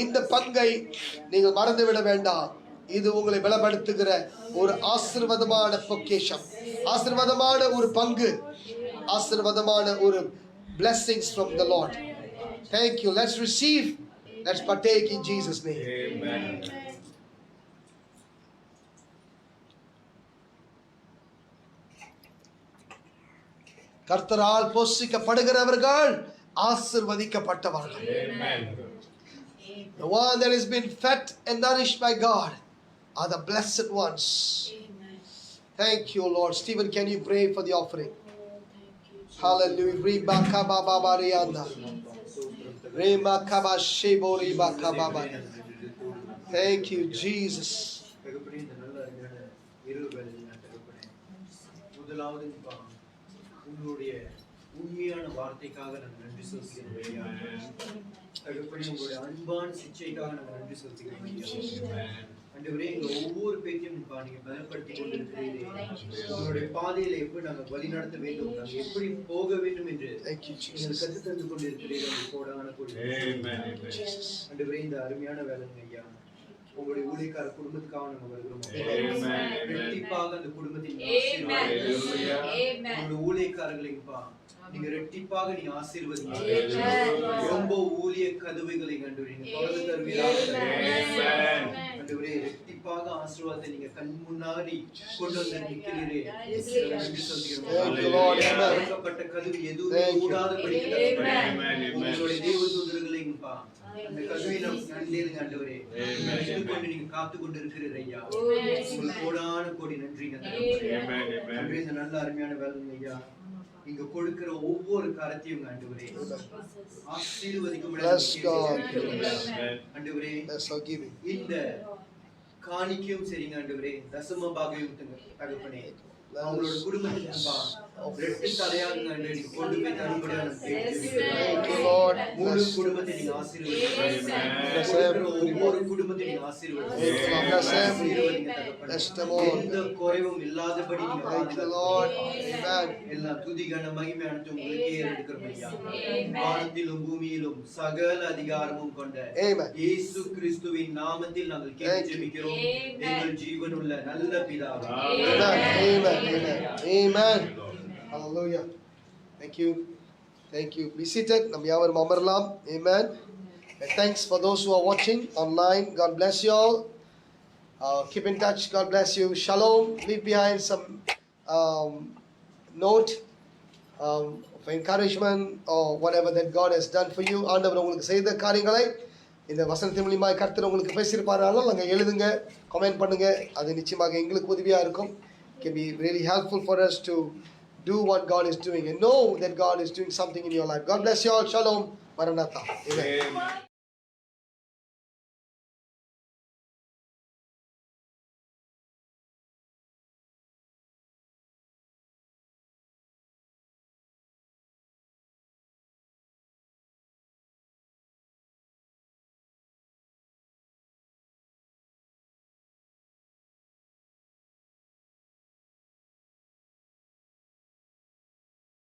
இந்த பங்கை நீங்கள் மறந்துவிட வேண்டாம். இது உங்களை பலப்படுத்துகிற ஒரு ஆசீர்வாதமான பொக்கிஷம், ஆசீர்வாதமான ஒரு பங்கு, ஆசீர்வாதமான ஒரு blessings from the Lord. Thank you. Let's receive, let's partake in Jesus name. Amen. கர்த்தரால் போஷிக்கப்படுகிறவர்கள் ஆசீர்வதிக்கப்பட்டவர்கள். Amen. The one that has been fed and nourished by God are the blessed ones. Amen. Thank you, Lord. Stephen, can you pray for the offering? Hallelujah. Riba kaba baba rianda. Rima kaba shebo riba kaba baba. Thank you, Jesus. உங்களுடைய உண்மையான வார்த்தைக்காக நாங்கள் நன்றி செலுத்துகிறோம். உங்களுடைய அன்பான சிச்சைக்காக நாங்கள் நன்றி செலுத்துகிறோம். ஆண்டவரே, எங்க ஒவ்வொரு பேச்சையும் நீங்க பலப்படுத்தி கொண்டிருக்கிறீர்கள். உங்களுடைய பாதையில எப்படி நாங்கள் வழி நடத்த வேண்டும், நாங்கள் எப்படி போக வேண்டும் என்று நீங்கள் கற்று தந்து கொண்டிருக்கிறீர்கள். கோடான கொடி ஆண்டவரே, இந்த அருமையான வேலைங்க ஐயா, உங்களுடைய ஊழியக்கார குடும்பத்துக்காக நாங்கள் வருகிறோம். ரெட்டிப்பாக அந்த குடும்பத்தின் உங்களுடைய ஊழியக்காரர்களைப்பா நீங்க ரெட்டிப்பாக நீங்க ஆசீர்வதிங்க. ரொம்ப ஊழிய கதவுகளை கண்டுவீங்க, தொடர்ந்து தருவீராக. ஆண்டவரே, ரெட்டிப்பாக ஆசீர்வாதத்தை நீங்க கண் முன்னாடி கொண்டு வந்து நிற்கிறீரே, நன்றி சொல்கிறோம். திறக்கப்பட்ட கதவு எதுவுமே கூடாதபடி உங்களுடைய தேவதூதர்களைப்பா அந்த கதவை நாம் கண்டேருங்க. ஆண்டவரே, கொண்டு நீங்க காத்து கொண்டு இருக்கிறீர் ஐயா, உங்களுக்கு கோடான கோடி நன்றிங்க. நன்றி. இந்த நல்ல அருமையான வேலை ஐயா, இங்க கொடுக்கிற ஒவ்வொரு காரியத்தையும் ஆண்டவரே ஆசீர்வதிக்கும். ஆண்டவரே, இந்த காணிக்கையும் சரிங்க ஆண்டவரே, தசம பாகையும் தகப்பனே, அவங்களோட குடும்பத்துக்குப்பா ரெட்டி தலையாக கொண்டு போய் தரும்படியான முழு குடும்பத்தை நீங்க ஆசீர்வதிங்க. ஒவ்வொரு குடும்பத்தை நீங்க ஆசீர்வதிங்க. எந்த குறைவும் இல்லாதபடி எல்லா துதி கன மகிமை அனைத்து உங்களுக்கே எடுக்கிறோம் ஐயா. வானத்திலும் பூமியிலும் சகல அதிகாரமும் கொண்ட இயேசு கிறிஸ்துவின் நாமத்தில் நாங்கள் கேட்டு ஜெபிக்கிறோம் எங்கள் ஜீவனுள்ள நல்ல பிதாவே. Amen. Hallelujah. Thank you. Thank you. Be seated. Nam yavar amarlam. Amen. And thanks for those who are watching online. God bless you all. Keep in touch. God bless you. Shalom. Leave behind some note of encouragement or whatever that God has done for you. ஆண்டவர் உங்களுக்கு செய்த காரியங்களை இந்த வசனத்தின் மூலமாய் கர்த்தர் உங்களுக்கு பேசியிருப்பாரானால் அங்கே எழுதுங்க, கமெண்ட் பண்ணுங்க. அது நிச்சயமாக எங்களுக்கு உதவியா இருக்கும். It can be really helpful for us to do what God is doing and know that God is doing something in your life. God bless you all. Shalom. Maranatha. Amen.